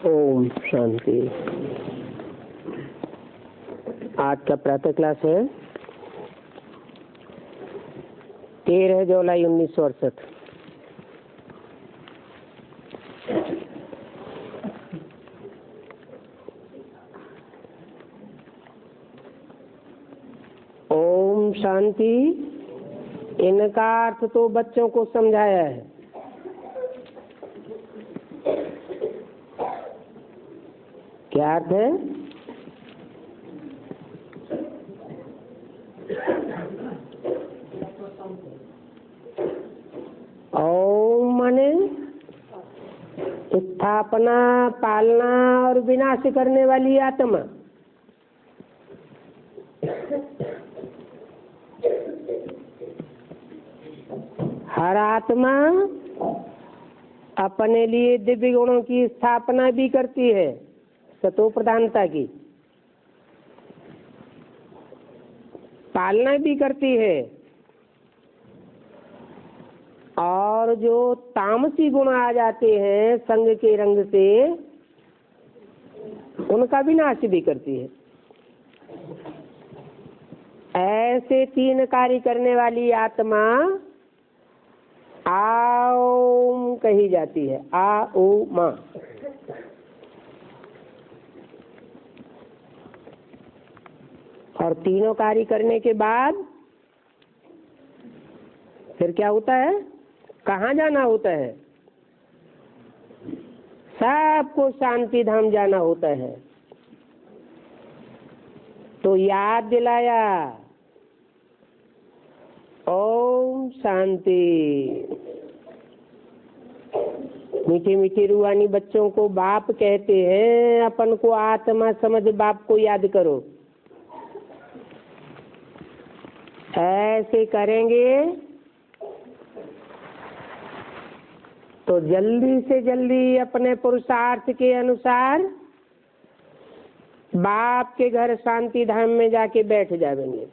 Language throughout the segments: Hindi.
ओम शांति। आज का प्रातः क्लास है 13 जुलाई 1968। ओम शांति, इनका अर्थ तो बच्चों को समझाया है। क्या अर्थ है? ओम माने स्थापना, पालना और विनाश करने वाली आत्मा। हर आत्मा अपने लिए दिव्य गुणों की स्थापना भी करती है, सतो प्रधानता की, पालना भी करती है, और जो तामसी गुण आ जाते हैं संग के रंग से उनका विनाश भी करती है। ऐसे तीन कार्य करने वाली आत्मा आओम कही जाती है। आ ओ मा। और तीनों कार्य करने के बाद फिर क्या होता है? कहाँ जाना होता है? सबको शांति धाम जाना होता है। तो याद दिलाया ओम शांति। मीठी मीठी रूहानी बच्चों को बाप कहते हैं, अपन को आत्मा समझ बाप को याद करो। ऐसे करेंगे तो जल्दी से जल्दी अपने पुरुषार्थ के अनुसार बाप के घर शांति धाम में जाके बैठ जाएंगे।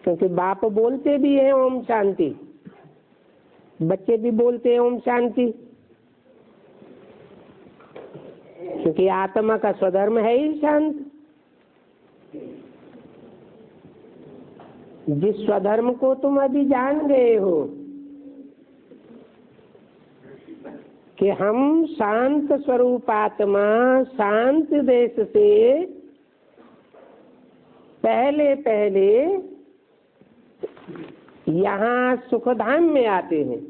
क्योंकि बाप बोलते भी हैं ओम शांति, बच्चे भी बोलते हैं ओम शांति, क्योंकि आत्मा का स्वधर्म है ही शांत। जिस स्वधर्म को तुम अभी जान गए हो कि हम शांत स्वरूप आत्मा शांत देश से पहले पहले यहाँ सुखधाम में आते हैं,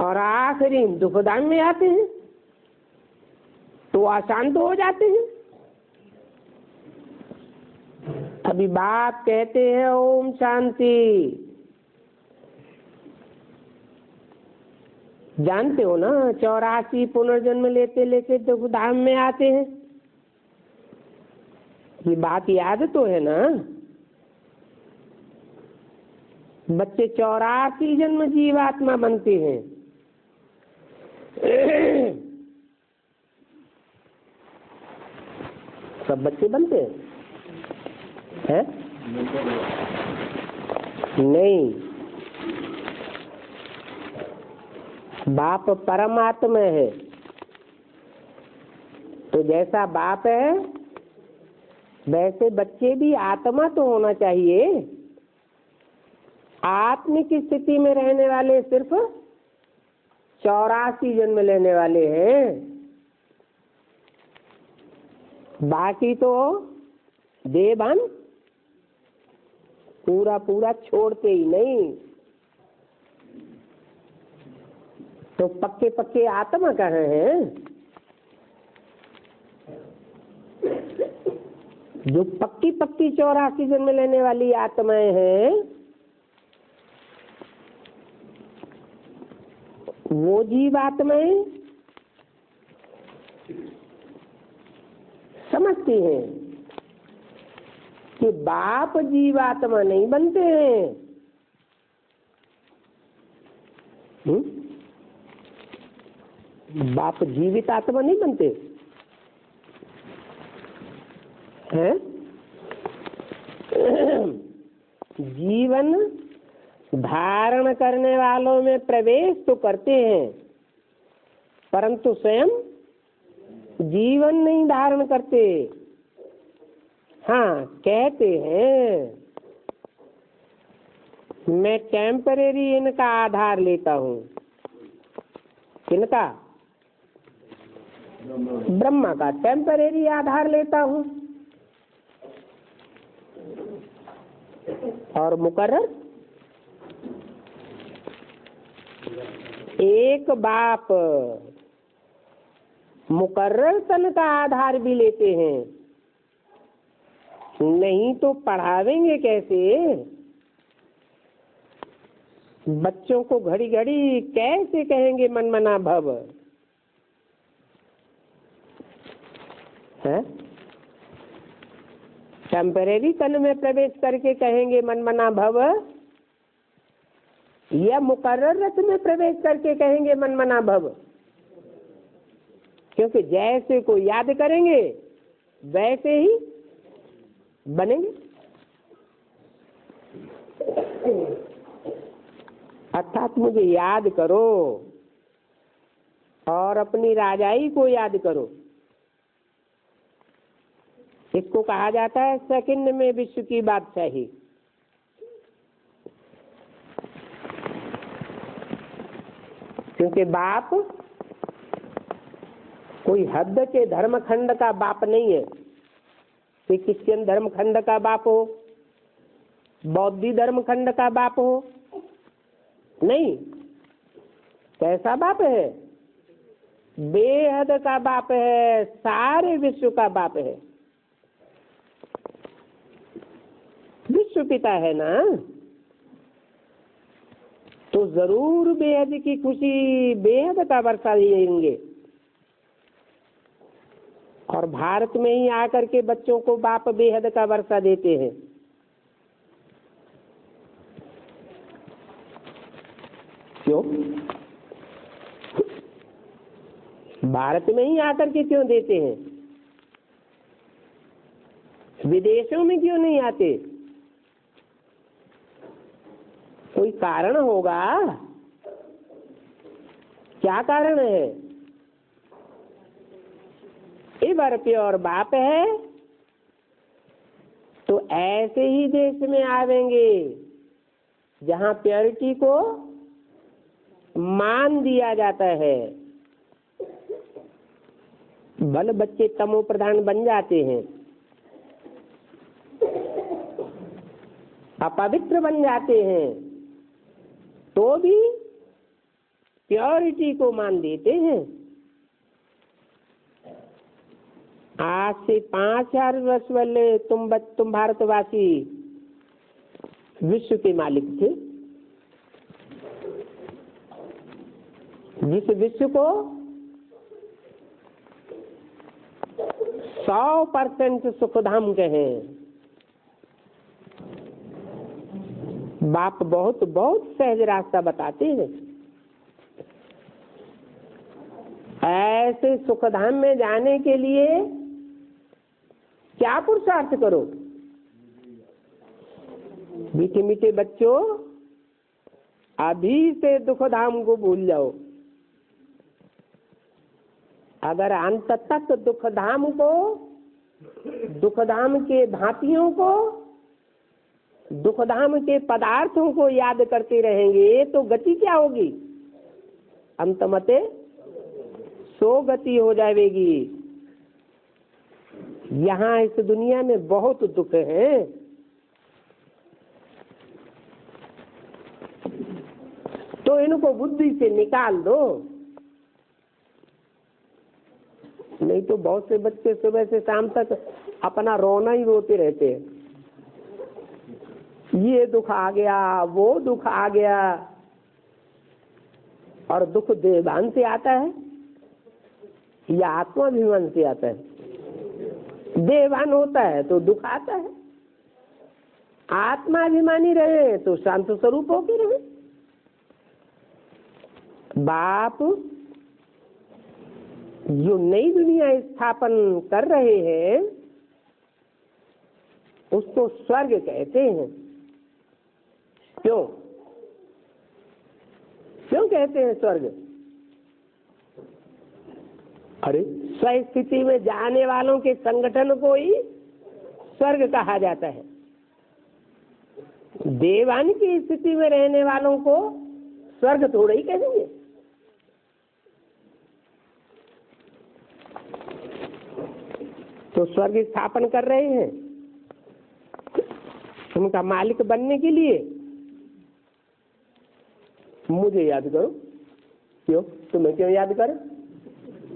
और आखिरी दुखधाम में आते हैं तो अशांत हो जाते हैं। अभी बाप कहते हैं ओम शांति। जानते हो ना, 84 पुनर्जन्म लेते लेते दुखधाम में आते हैं। ये बात याद तो है ना? बच्चे 84 जन्म जीवात्मा बनते हैं। सब बच्चे बनते हैं? है? नहीं, बाप परमात्मा है। तो जैसा बाप है वैसे बच्चे भी आत्मा तो होना चाहिए। आत्मिक स्थिति में रहने वाले सिर्फ 84 जन्म लेने वाले हैं, बाकी तो देहभान पूरा पूरा छोड़ते ही नहीं। तो पक्के पक्के आत्मा कहाँ हैं? जो पक्की पक्की 84 जन्म लेने वाली आत्माएं हैं वो जीवात्माएं समझती हैं कि बाप जीवात्मा नहीं बनते हैं। बाप जीवित आत्मा नहीं बनते हैं। जीवन धारण करने वालों में प्रवेश तो करते हैं, परंतु स्वयं जीवन नहीं धारण करते। हाँ, कहते हैं मैं टेम्परेरी इनका आधार लेता हूँ। किनका? ब्रह्मा का टेम्परेरी आधार लेता हूँ, और मुकर्रर एक बाप मुकर्रर तन का आधार भी लेते हैं। नहीं तो पढ़ावेंगे कैसे? बच्चों को घड़ी घड़ी कैसे कहेंगे मन मना भव है? टेम्परेरी तन में प्रवेश करके कहेंगे मन मना भव, या मुकर्रर रथ में प्रवेश करके कहेंगे मन मना भव? क्योंकि जैसे को याद करेंगे वैसे ही बनेंगे। अर्थात मुझे याद करो और अपनी राजाई को याद करो। इसको कहा जाता है सेकंड में विश्व की बादशाही। क्योंकि बाप कोई हद के धर्मखंड का बाप नहीं है। कोई क्रिश्चियन धर्मखंड का बाप हो, बौद्धी धर्मखंड का बाप हो, नहीं। कैसा बाप है? बेहद का बाप है, सारे विश्व का बाप है। विश्व पिता है ना, तो जरूर बेहद की खुशी, बेहद का वर्षा देंगे। और भारत में ही आकर के बच्चों को बाप बेहद का वर्षा देते हैं। क्यों? भारत में ही आकर के क्यों देते हैं? विदेशों में क्यों नहीं आते? कोई कारण होगा। क्या कारण है? इबर प्योर बाप है तो ऐसे ही देश में आवेंगे जहां प्योरिटी को मान दिया जाता है। भले बच्चे तमो प्रधान बन जाते हैं, अपवित्र बन जाते हैं, तो भी प्योरिटी को मान देते हैं। आज से 5000 वर्ष पहले तुम भारतवासी विश्व के मालिक थे। जिस विश्व को 100% सुखधाम कहें, बाप बहुत बहुत सहज रास्ता बताते हैं। ऐसे सुखधाम में जाने के लिए क्या पुरुषार्थ करो? मीठे मीठे बच्चों, अभी से दुखधाम को भूल जाओ। अगर अंत तक दुखधाम को, दुखधाम के भांतियों को, दुखधाम के पदार्थों को याद करते रहेंगे तो गति क्या होगी? अंतमते सो गति हो जाएगी। यहाँ इस दुनिया में बहुत दुख है। तो इनको बुद्धि से निकाल दो। नहीं तो बहुत से बच्चे सुबह से शाम तक अपना रोना ही रोते रहते हैं। ये दुख आ गया, वो दुख आ गया। और दुख देवान से आता है या आत्माभिमान से आता है? देवान होता है तो दुख आता है। आत्माभिमानी रहे तो शांत स्वरूप होके रहे। बाप जो नई दुनिया स्थापन कर रहे हैं उसको स्वर्ग कहते हैं। क्यों? कहते हैं स्वर्ग? अरे स्वस्थिति में जाने वालों के संगठन को ही स्वर्ग कहा जाता है। देवान की स्थिति में रहने वालों को स्वर्ग थोड़ा ही कहेंगे। तो स्वर्ग स्थापन कर रहे हैं उनका मालिक बनने के लिए। मुझे याद करो। क्यों? तुम्हें क्यों याद करो?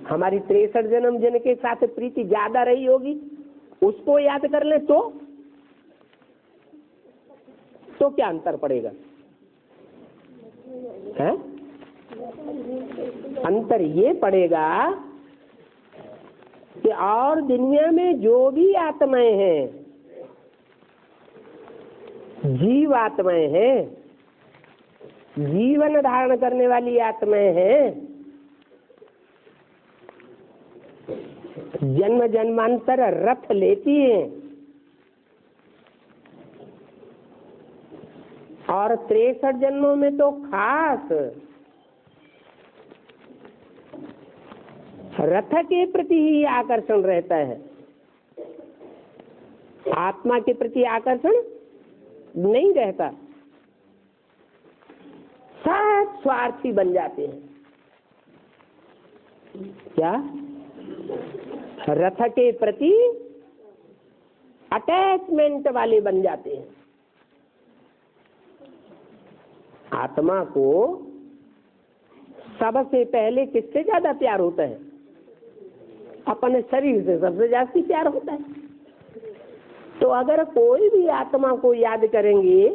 हमारी 63 जन्म जिनके साथ प्रीति ज्यादा रही होगी उसको याद कर ले तो क्या अंतर पड़ेगा? है? अंतर ये पड़ेगा कि और दुनिया में जो भी आत्माएं हैं, जीव आत्माएं हैं, जीवन धारण करने वाली आत्माएं हैं, जन्म जन्मांतर रथ लेती हैं और 63 जन्मों में तो खास रथ के प्रति ही आकर्षण रहता है, आत्मा के प्रति आकर्षण नहीं रहता। सब स्वार्थी बन जाते हैं। क्या? रथ के प्रति अटैचमेंट वाले बन जाते हैं। आत्मा को सबसे पहले किससे ज्यादा प्यार होता है? अपने शरीर से सबसे ज्यादा प्यार होता है। तो अगर कोई भी आत्मा को याद करेंगे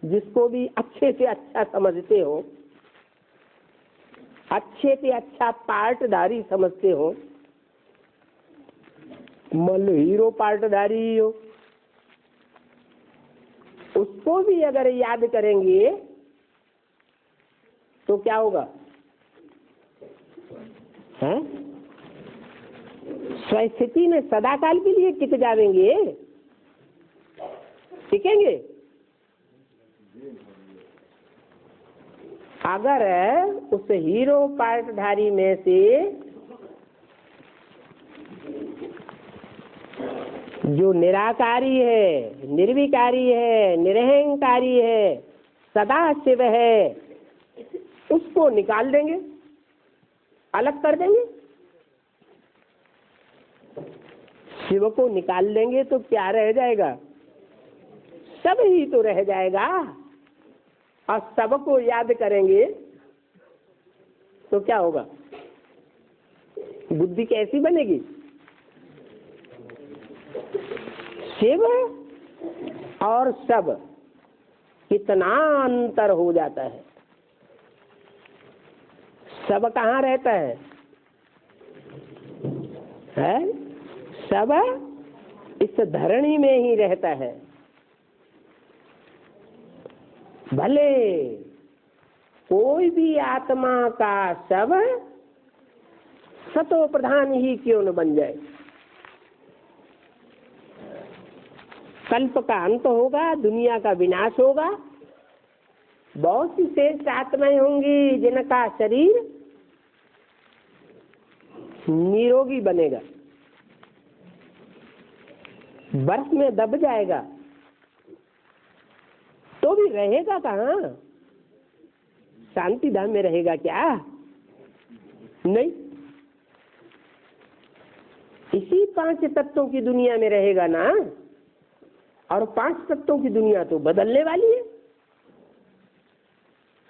जिसको भी अच्छे से अच्छा समझते हो, अच्छे से अच्छा पार्टधारी समझते हो, मान लो हीरो पार्टधारी ही हो, उसको भी अगर याद करेंगे तो क्या होगा? हैं? स्वस्थिति में सदाकाल के लिए टिक जाएंगे, टिकेंगे। अगर उस हीरो पार्टधारी में से जो निराकारी है, निर्विकारी है, निरहंकारी है, सदा शिव है, उसको निकाल देंगे, अलग कर देंगे। शिव को निकाल देंगे तो क्या रह जाएगा? सब ही तो रह जाएगा। और सबको याद करेंगे तो क्या होगा? बुद्धि कैसी बनेगी? शिव और सब कितना अंतर हो जाता है। सब कहाँ रहता है? सब इस धरणी में ही रहता है। भले कोई भी आत्मा का शव सतो प्रधान ही क्यों न बन जाए, कल्प का अंत होगा, दुनिया का विनाश होगा। बहुत सी श्रेष्ठ आत्माएं होंगी जिनका शरीर निरोगी बनेगा, बर्फ में दब जाएगा तो भी रहेगा कहाँ? शांति धाम में रहेगा क्या? नहीं, इसी 5 तत्वों की दुनिया में रहेगा ना। और 5 तत्वों की दुनिया तो बदलने वाली है।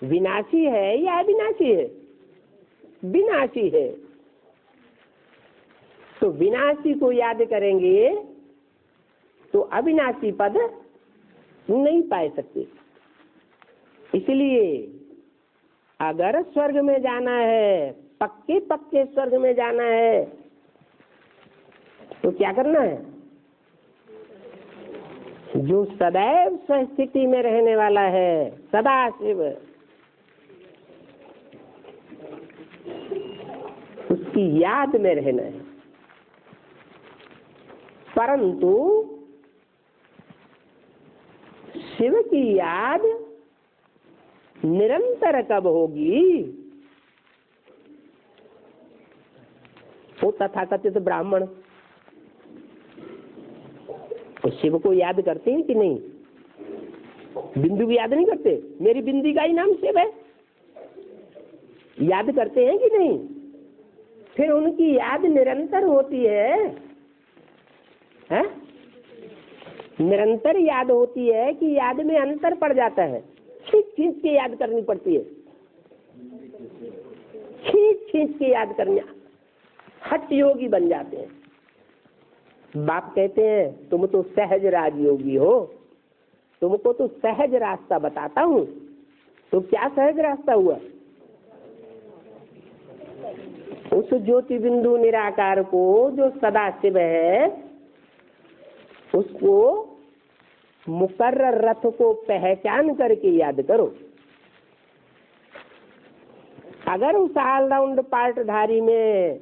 विनाशी है या अविनाशी है? विनाशी है। तो विनाशी को याद करेंगे तो अविनाशी पद नहीं पाए सकते। इसलिए अगर स्वर्ग में जाना है, पक्के पक्के स्वर्ग में जाना है, तो क्या करना है? जो सदैव स्वस्थिति में रहने वाला है, सदा शिव, उसकी याद में रहना है। परंतु शिव की याद निरंतर कब होगी? वो तथाकथित ब्राह्मण तो शिव को याद करते हैं कि नहीं? बिंदु भी याद नहीं करते? मेरी बिंदी का ही नाम शिव है, याद करते हैं कि नहीं? फिर उनकी याद निरंतर होती है? निरंतर याद होती है कि याद में अंतर पड़ जाता है? खींच खींच के याद करनी पड़ती है, खींच खींच के याद करने हठ योगी बन जाते हैं। बाप कहते हैं तुम तो सहज राजयोगी हो, तुमको तो सहज रास्ता बताता हूँ। तो क्या सहज रास्ता हुआ? उस ज्योति बिंदु निराकार को जो सदा शिव है, उसको मुकर्रर रथ को पहचान करके याद करो। अगर उस ऑलराउंड पार्टधारी में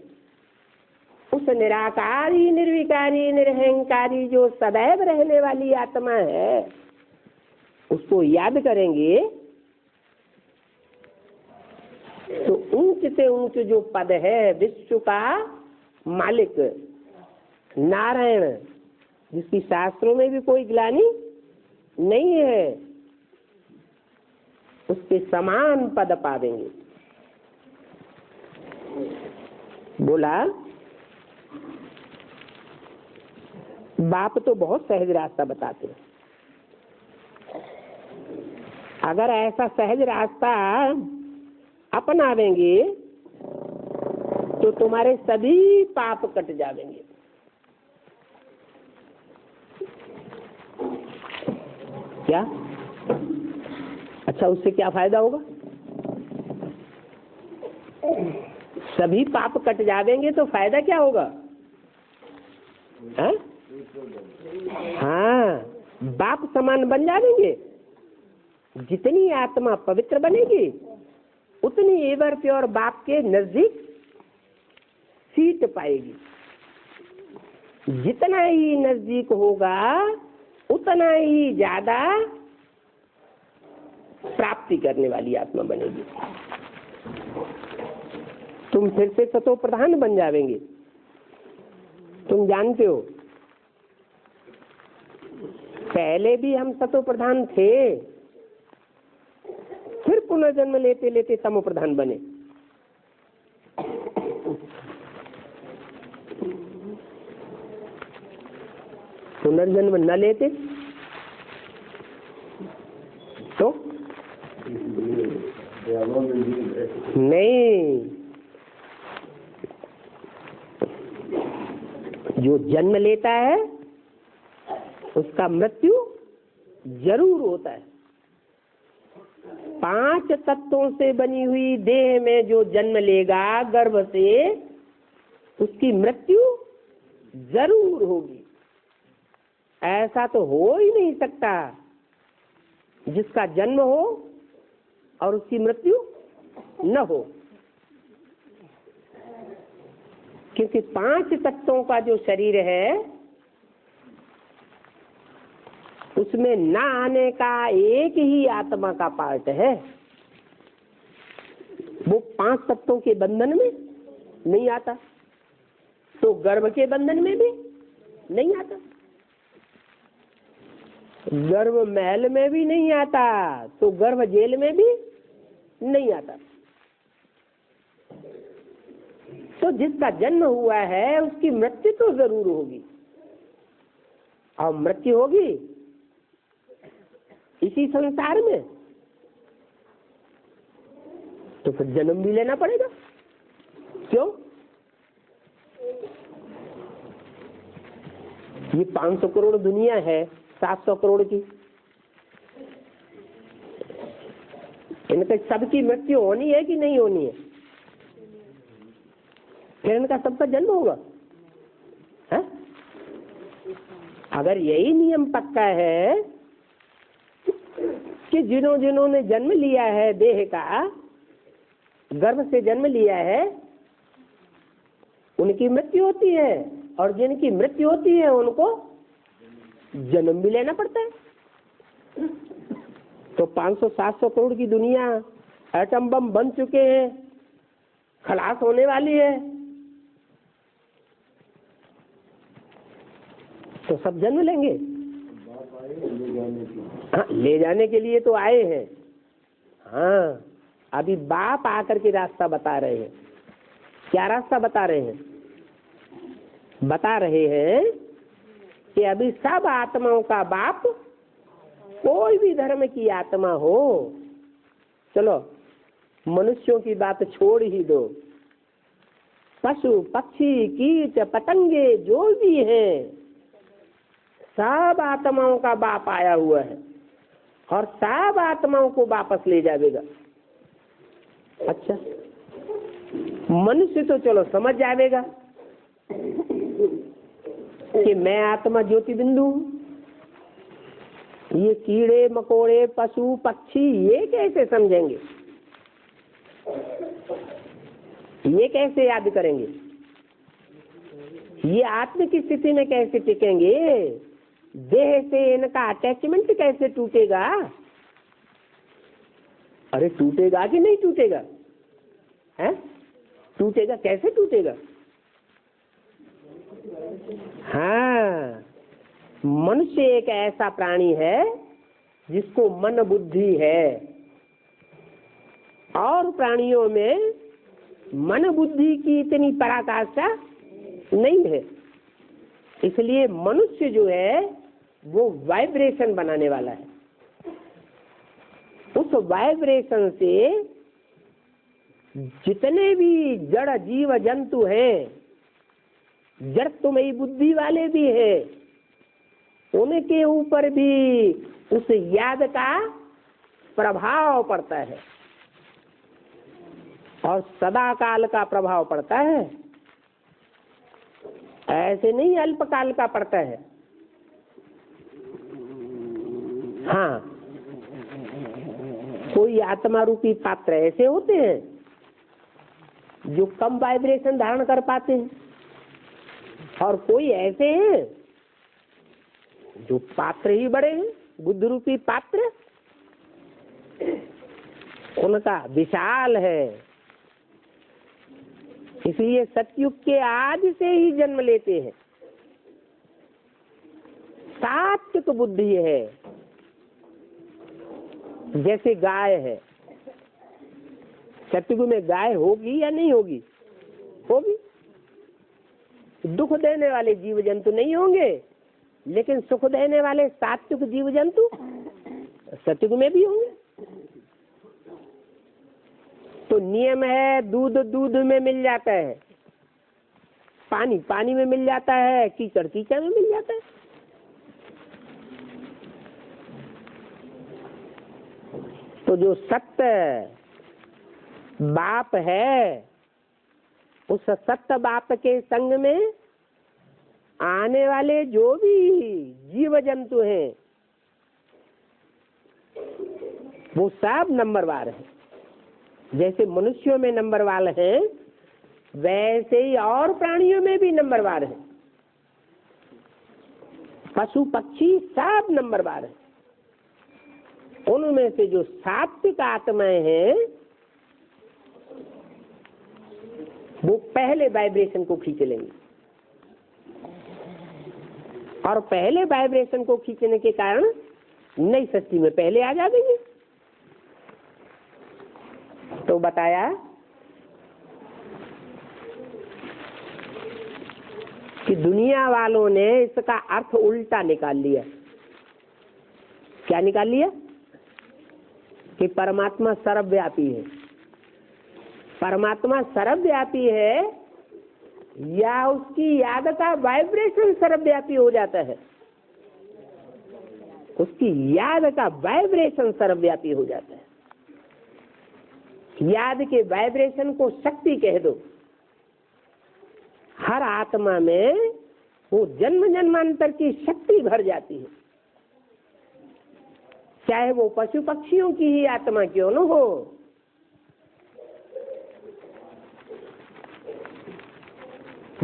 उस निराकारी, निर्विकारी, निरहंकारी जो सदैव रहने वाली आत्मा है, उसको याद करेंगे तो ऊंच से ऊंच जो पद है, विश्व का मालिक नारायण, जिसकी शास्त्रों में भी कोई ग्लानि नहीं है, उसके समान पद पा देंगे। बोला बाप तो बहुत सहज रास्ता बताते हैं। अगर ऐसा सहज रास्ता अपनावेंगे तो तुम्हारे सभी पाप कट जाएंगे। क्या? अच्छा, उससे क्या फायदा होगा? सभी पाप कट जाएंगे तो फायदा क्या होगा? हाँ, बाप समान बन जाएंगे। जितनी आत्मा पवित्र बनेगी उतनी एवर प्योर बाप के नजदीक सीट पाएगी। जितना ही नजदीक होगा उतना ही ज्यादा प्राप्ति करने वाली आत्मा बनेगी। तुम फिर से सतो प्रधान बन जाएंगे। तुम जानते हो पहले भी हम सतो प्रधान थे, फिर पुनर्जन्म लेते लेते तमो प्रधान बने। पुनर्जन्म न लेते तो नहीं, जो जन्म लेता है उसका मृत्यु जरूर होता है। 5 तत्वों से बनी हुई देह में जो जन्म लेगा गर्भ से, उसकी मृत्यु जरूर होगी। ऐसा तो हो ही नहीं सकता जिसका जन्म हो और उसकी मृत्यु न हो, क्योंकि 5 तत्वों का जो शरीर है उसमें न आने का एक ही आत्मा का पार्ट है। वो 5 तत्वों के बंधन में नहीं आता, तो गर्भ के बंधन में भी नहीं आता, गर्भ महल में भी नहीं आता, तो गर्भ जेल में भी नहीं आता। तो जिसका जन्म हुआ है उसकी मृत्यु तो जरूर होगी, और मृत्यु होगी इसी संसार में, तो फिर जन्म भी लेना पड़ेगा। क्यों? ये 500 करोड़ दुनिया है 700 करोड़ की, इनके सबकी मृत्यु होनी है कि नहीं होनी है? फिर इनका सबका जन्म होगा है? अगर यही नियम पक्का है कि जिन्होंने जन्म लिया है देह का, गर्भ से जन्म लिया है, उनकी मृत्यु होती है, और जिनकी मृत्यु होती है उनको जन्म भी लेना पड़ता है। तो 500-700 करोड़ की दुनिया एटम बम बन चुके हैं, खलास होने वाली है, तो सब जन्म लेंगे। हाँ, ले जाने के लिए तो आए हैं। हाँ, अभी बाप आकर के रास्ता बता रहे हैं। क्या रास्ता बता रहे हैं? बता रहे हैं कि अभी सब आत्माओं का बाप, कोई भी धर्म की आत्मा हो, चलो मनुष्यों की बात छोड़ ही दो, पशु पक्षी कीट पतंगे जो भी हैं, सब आत्माओं का बाप आया हुआ है और सब आत्माओं को वापस ले जाएगा। अच्छा, मनुष्य तो चलो समझ जाएगा कि मैं आत्मा ज्योति बिंदु हूं। ये कीड़े मकोड़े पशु पक्षी ये कैसे समझेंगे, ये कैसे याद करेंगे, ये आत्म की स्थिति में कैसे टिकेंगे, देह से इनका अटैचमेंट कैसे टूटेगा? अरे टूटेगा कि नहीं टूटेगा? है टूटेगा, कैसे टूटेगा? हाँ, मनुष्य एक ऐसा प्राणी है जिसको मन बुद्धि है, और प्राणियों में मन बुद्धि की इतनी पराकाष्ठा नहीं है। इसलिए मनुष्य जो है वो वाइब्रेशन बनाने वाला है। उस वाइब्रेशन से जितने भी जड़ जीव जंतु हैं, जड़त्वमयी बुद्धि वाले भी हैं, उनके ऊपर भी उस याद का प्रभाव पड़ता है और सदा काल का प्रभाव पड़ता है। ऐसे नहीं अल्पकाल का पड़ता है। हाँ, कोई आत्मा रूपी पात्र ऐसे होते हैं जो कम वाइब्रेशन धारण कर पाते हैं, और कोई ऐसे हैं जो पात्र ही बड़े हैं, बुद्ध रूपी पात्र उनका विशाल है। इसलिए सतयुग के आज से ही जन्म लेते हैं। सात्विक बुद्धि है, जैसे गाय है। सतयुग में गाय होगी या नहीं होगी? होगी। दुख देने वाले जीव जंतु नहीं होंगे, लेकिन सुख देने वाले सात्विक जीव जंतु सतयुग में भी होंगे। तो नियम है, दूध दूध में मिल जाता है, पानी पानी में मिल जाता है, कीचड़ कीचड़ में मिल जाता है। तो जो सत्य बाप है, उस सत्य बाप के संग में आने वाले जो भी जीव जंतु हैं वो सब नंबरवार है। जैसे मनुष्यों में नंबरवार है, वैसे ही और प्राणियों में भी नंबरवार है। पशु पक्षी सब नंबरवार है। उनमें से जो सात्विक आत्माएं हैं वो पहले वाइब्रेशन को खींच लेंगे, और पहले वाइब्रेशन को खींचने के कारण नई सृष्टि में पहले आ जाएंगे। तो बताया कि दुनिया वालों ने इसका अर्थ उल्टा निकाल लिया। क्या निकाल लिया? कि परमात्मा सर्वव्यापी है। परमात्मा सर्वव्यापी है या उसकी याद का वाइब्रेशन सर्वव्यापी हो जाता है? उसकी याद का वाइब्रेशन सर्वव्यापी हो जाता है। याद के वाइब्रेशन को शक्ति कह दो। हर आत्मा में वो जन्म जन्मांतर की शक्ति भर जाती है, चाहे वो पशु पक्षियों की ही आत्मा क्यों न हो।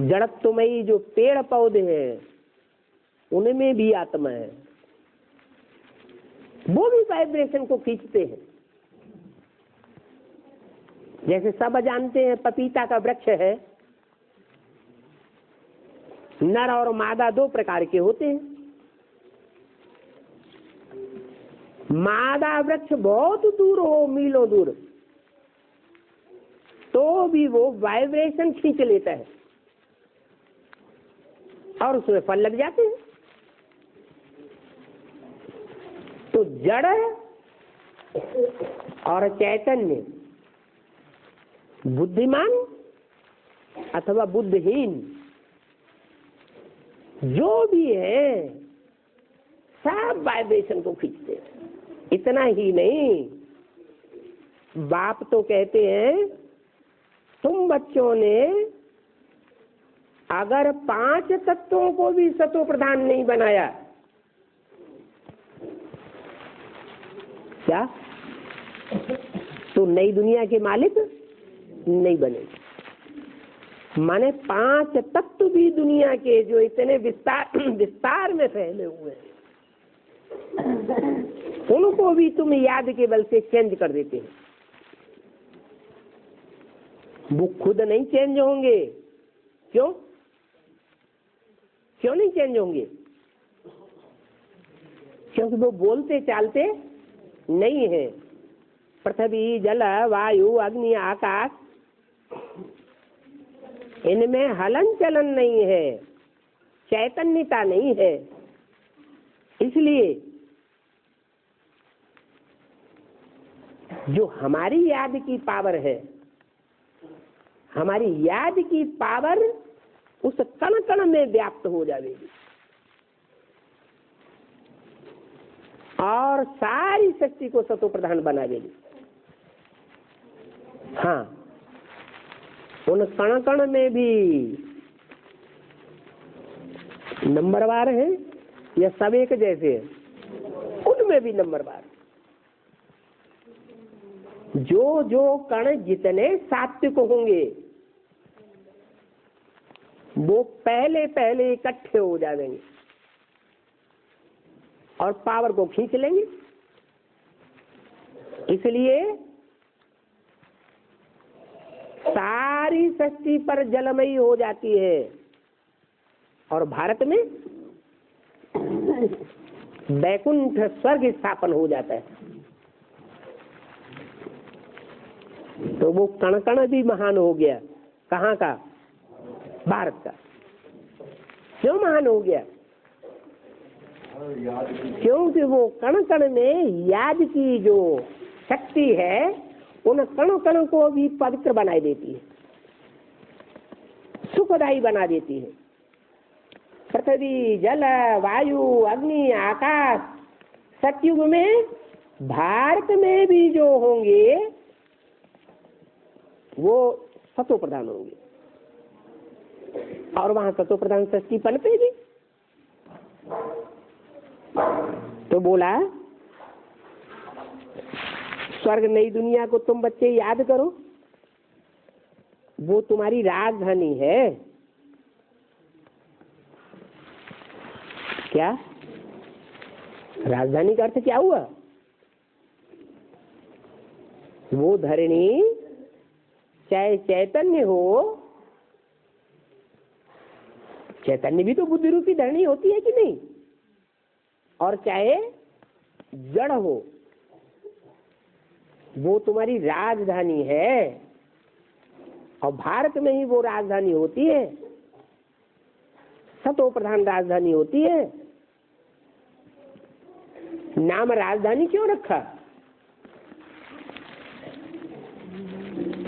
जड़त्वमयी जो पेड़ पौधे हैं उनमें भी आत्मा है। वो भी वाइब्रेशन को खींचते हैं। जैसे सब जानते हैं पपीता का वृक्ष है, नर और मादा दो प्रकार के होते हैं। मादा वृक्ष बहुत दूर हो, मीलों दूर, तो भी वो वाइब्रेशन खींच लेता है और उसमें फल लग जाते हैं। तो जड़ और चैतन्य, बुद्धिमान अथवा बुद्धिहीन जो भी है, सब वाइब्रेशन को खींचते हैं। इतना ही नहीं, बाप तो कहते हैं तुम बच्चों ने अगर 5 तत्वों को भी सतो प्रधान नहीं बनाया, क्या तो नई दुनिया के मालिक नहीं बने। माने 5 तत्व भी दुनिया के जो इतने विस्तार में फैले हुए हैं, उनको भी तुम याद के बल से चेंज कर देते हैं। वो खुद नहीं चेंज होंगे। क्यों नहीं चेंज होंगे? क्योंकि वो बोलते चालते नहीं है। पृथ्वी, जल, वायु, अग्नि, आकाश, इनमें हलन चलन नहीं है, चैतन्यता नहीं है। इसलिए जो हमारी याद की पावर है, हमारी याद की पावर उस कण कण में व्याप्त हो जाएगी और सारी शक्ति को सतो प्रधान बना देगी। हाँ, उन कण कण में भी नंबरवार है या सब एक जैसे है? उनमें भी नंबरवार। जो जो कण जितने सात्विक होंगे वो पहले पहले इकट्ठे हो जाएंगे और पावर को खींच लेंगे। इसलिए सारी सृष्टि पर जलमयी हो जाती है और भारत में वैकुंठ स्वर्ग स्थापन हो जाता है। तो वो कण कण भी महान हो गया। कहाँ का? भारत का। क्यों महान हो गया? क्योंकि वो कण कण में याद की जो शक्ति है उन कण कण को भी पवित्र बना देती है, सुखदायी बना देती है। पृथ्वी, जल, वायु, अग्नि, आकाश, सतयुग में भारत में भी जो होंगे वो सतो प्रधान होंगे और वहां सतो प्रधान सृष्टि पनपेगी। तो बोला स्वर्ग नई दुनिया को तुम बच्चे याद करो, वो तुम्हारी राजधानी है। क्या राजधानी का अर्थ क्या हुआ? वो धरणी चाहे चैतन्य हो, चैतन्य भी तो बुद्धि रूपी धरणी होती है कि नहीं, और चाहे जड़ हो, वो तुम्हारी राजधानी है और भारत में ही वो राजधानी होती है, सतो प्रधान राजधानी होती है। नाम राजधानी क्यों रखा?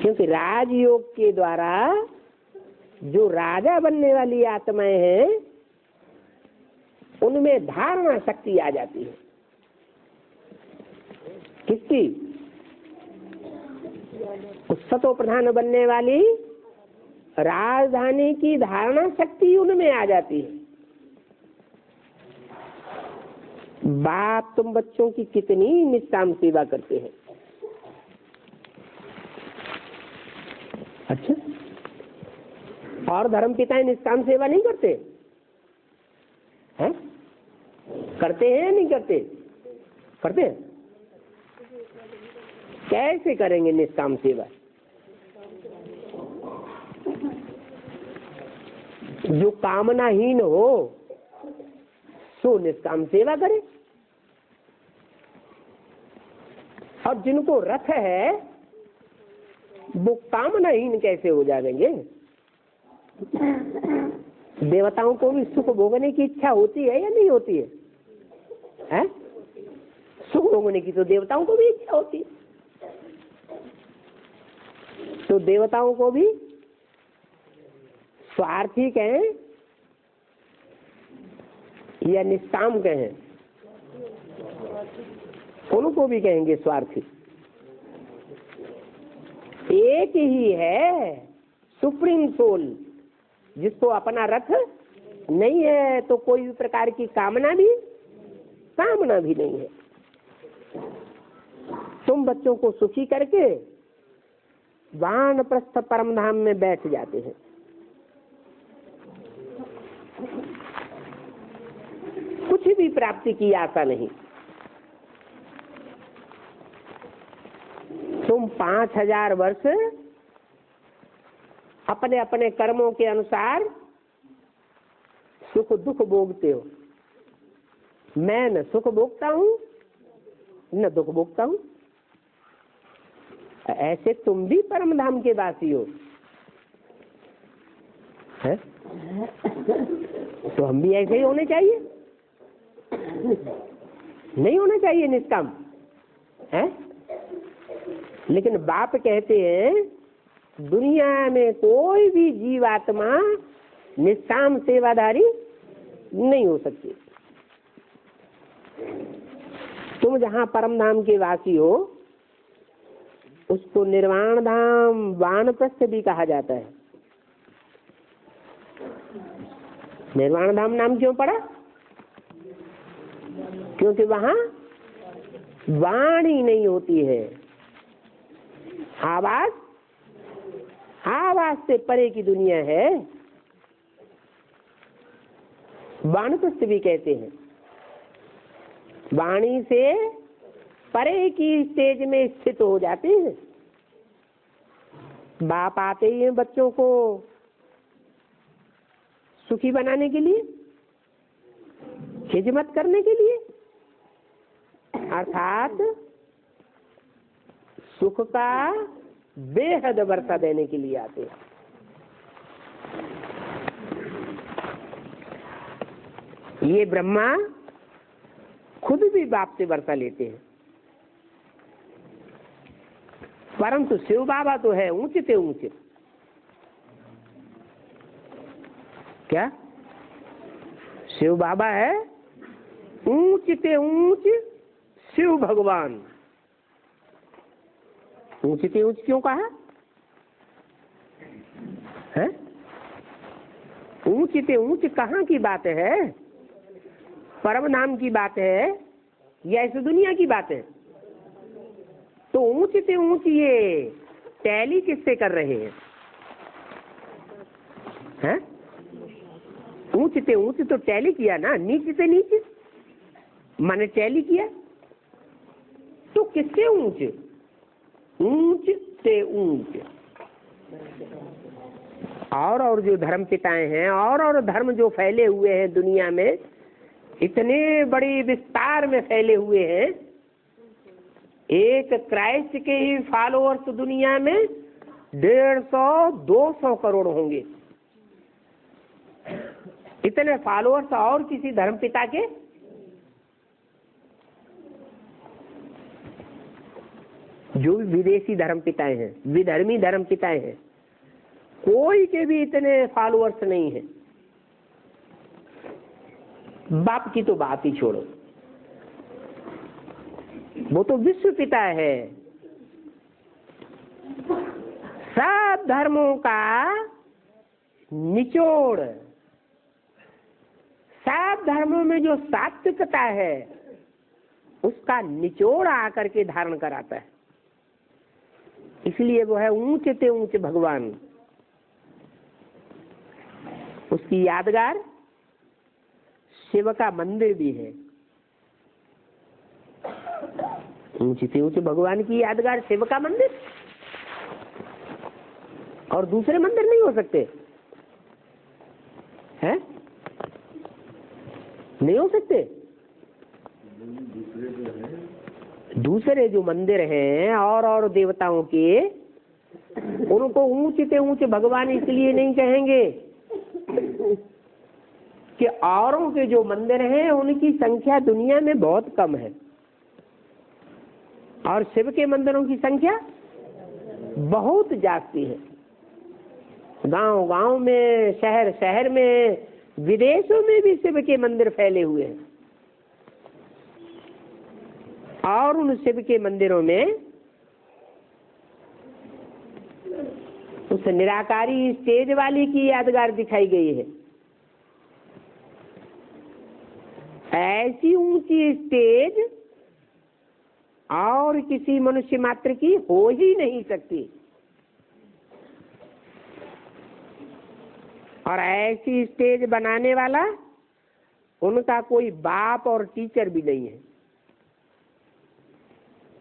क्योंकि राजयोग के द्वारा जो राजा बनने वाली आत्माएं हैं उनमें धारणा शक्ति आ जाती है। किसकी? उस सतो प्रधान बनने वाली राजधानी की धारणा शक्ति उनमें आ जाती है। बाप तुम बच्चों की कितनी निष्काम सेवा करते हैं। अच्छा, और धर्म पिताएं निष्काम सेवा नहीं करते हैं? करते हैं या नहीं करते? पढ़ते हैं? कैसे करेंगे निष्काम सेवा? जो कामनाहीन हो सो निष्काम सेवा करे, और जिनको रथ है वो कामनाहीन कैसे हो जाएंगे? देवताओं को भी सुख भोगने की इच्छा होती है या नहीं होती है? हैं? सुख भोगने की तो देवताओं को भी इच्छा होती है। तो देवताओं को भी स्वार्थी कहें या निष्काम कहें? उनको भी कहेंगे स्वार्थी। एक ही है सुप्रीम सोल, जिसको अपना रथ नहीं है तो कोई भी प्रकार की कामना भी नहीं है। तुम बच्चों को सुखी करके वानप्रस्थ परम धाम में बैठ जाते हैं। कुछ भी प्राप्ति की आशा नहीं। तुम 5000 वर्ष अपने अपने कर्मों के अनुसार सुख दुख भोगते हो। मैं न सुख भोगता हूं न दुख भोगता हूं। ऐसे तुम भी परम धाम के वासी हो, है? तो हम भी ऐसे ही होने चाहिए, नहीं होना चाहिए निष्काम, है? लेकिन बाप कहते हैं दुनिया में कोई भी जीवात्मा निष्काम सेवाधारी नहीं हो सकती। तुम जहाँ परम धाम के वासी हो उसको निर्वाण धाम वानप्रस्थ भी कहा जाता है। निर्वाण धाम नाम क्यों पड़ा? क्योंकि वहां वाणी नहीं होती है, आवाज से परे की दुनिया है। वानप्रस्थ भी कहते हैं। वाणी से परे की स्टेज में स्थित हो जाते हैं। बाप आते ही हैं बच्चों को सुखी बनाने के लिए, खिदमत करने के लिए, अर्थात सुख का बेहद वर्षा देने के लिए आते हैं। ये ब्रह्मा खुद भी बाप से वर्षा लेते हैं, परंतु शिव बाबा तो है ऊंचे ऊंचे। क्या शिव बाबा है? ऊंचे ऊंच शिव भगवान। ऊंचे ऊंच क्यों कहा है? ऊंचे ऊंच कहाँ की बात है? परम नाम की बात है या इस दुनिया की बात है? तो ऊंचे ऊंच ये टैली किससे कर रहे हैं? हैं? ऊंचे ऊंच तो टैली किया ना, नीचे से नीचे माने टैली किया। तो किससे ऊंच? ऊंच से ऊंच। और जो धर्म पिताएं हैं और धर्म जो फैले हुए हैं दुनिया में, इतने बड़े विस्तार में फैले हुए हैं। एक क्राइस्ट के ही फॉलोअर्स दुनिया में 150-200 करोड़ होंगे। इतने फॉलोअर्स और किसी धर्म पिता के जो विदेशी धर्म पिताएं हैं, विधर्मी धर्म पिताएं हैं, कोई के भी इतने फॉलोअर्स नहीं है। बाप की तो बात ही छोड़ो, वो तो विश्व पिता है। सब धर्मों का निचोड़, सब धर्मों में जो सात्विकता है उसका निचोड़ आकर के धारण कराता है। इसलिए वो है ऊंचे से ऊंचे भगवान। उसकी यादगार शिव का मंदिर भी है। ऊंचे से ऊंचे भगवान की यादगार शिव का मंदिर, और दूसरे मंदिर नहीं हो सकते हैं? नहीं हो सकते। दूसरे जो मंदिर हैं और देवताओं के, उनको ऊंचे से ऊंचे भगवान इसलिए नहीं कहेंगे कि औरों के जो मंदिर हैं उनकी संख्या दुनिया में बहुत कम है, और शिव के मंदिरों की संख्या बहुत जाती है। गांव गांव में, शहर शहर में, विदेशों में भी शिव के मंदिर फैले हुए हैं, और उन शिव के मंदिरों में उस निराकारी स्टेज वाली की यादगार दिखाई गई है। ऐसी ऊंची स्टेज और किसी मनुष्य मात्र की हो ही नहीं सकती, और ऐसी स्टेज बनाने वाला उनका कोई बाप और टीचर भी नहीं है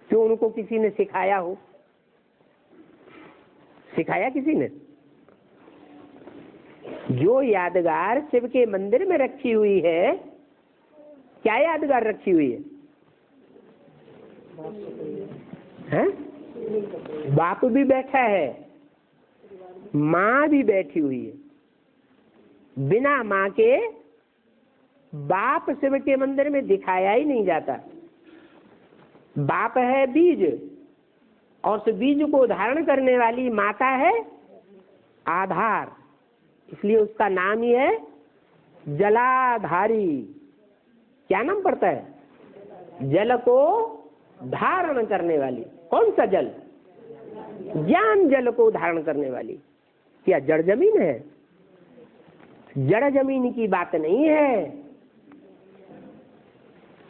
जो उनको किसी ने सिखाया हो। सिखाया किसी ने? जो यादगार शिव के मंदिर में रखी हुई है, क्या यादगार रखी हुई है? हैं? बाप भी बैठा है, माँ भी बैठी हुई है। बिना माँ के बाप शिव के मंदिर में दिखाया ही नहीं जाता। बाप है बीज, और उस बीज को धारण करने वाली माता है आधार, इसलिए उसका नाम ही है जलाधारी। क्या नाम पड़ता है? जल को धारण करने वाली। कौन सा जल? ज्ञान जल को धारण करने वाली। क्या जड़ जमीन है? जड़ जमीन की बात नहीं है,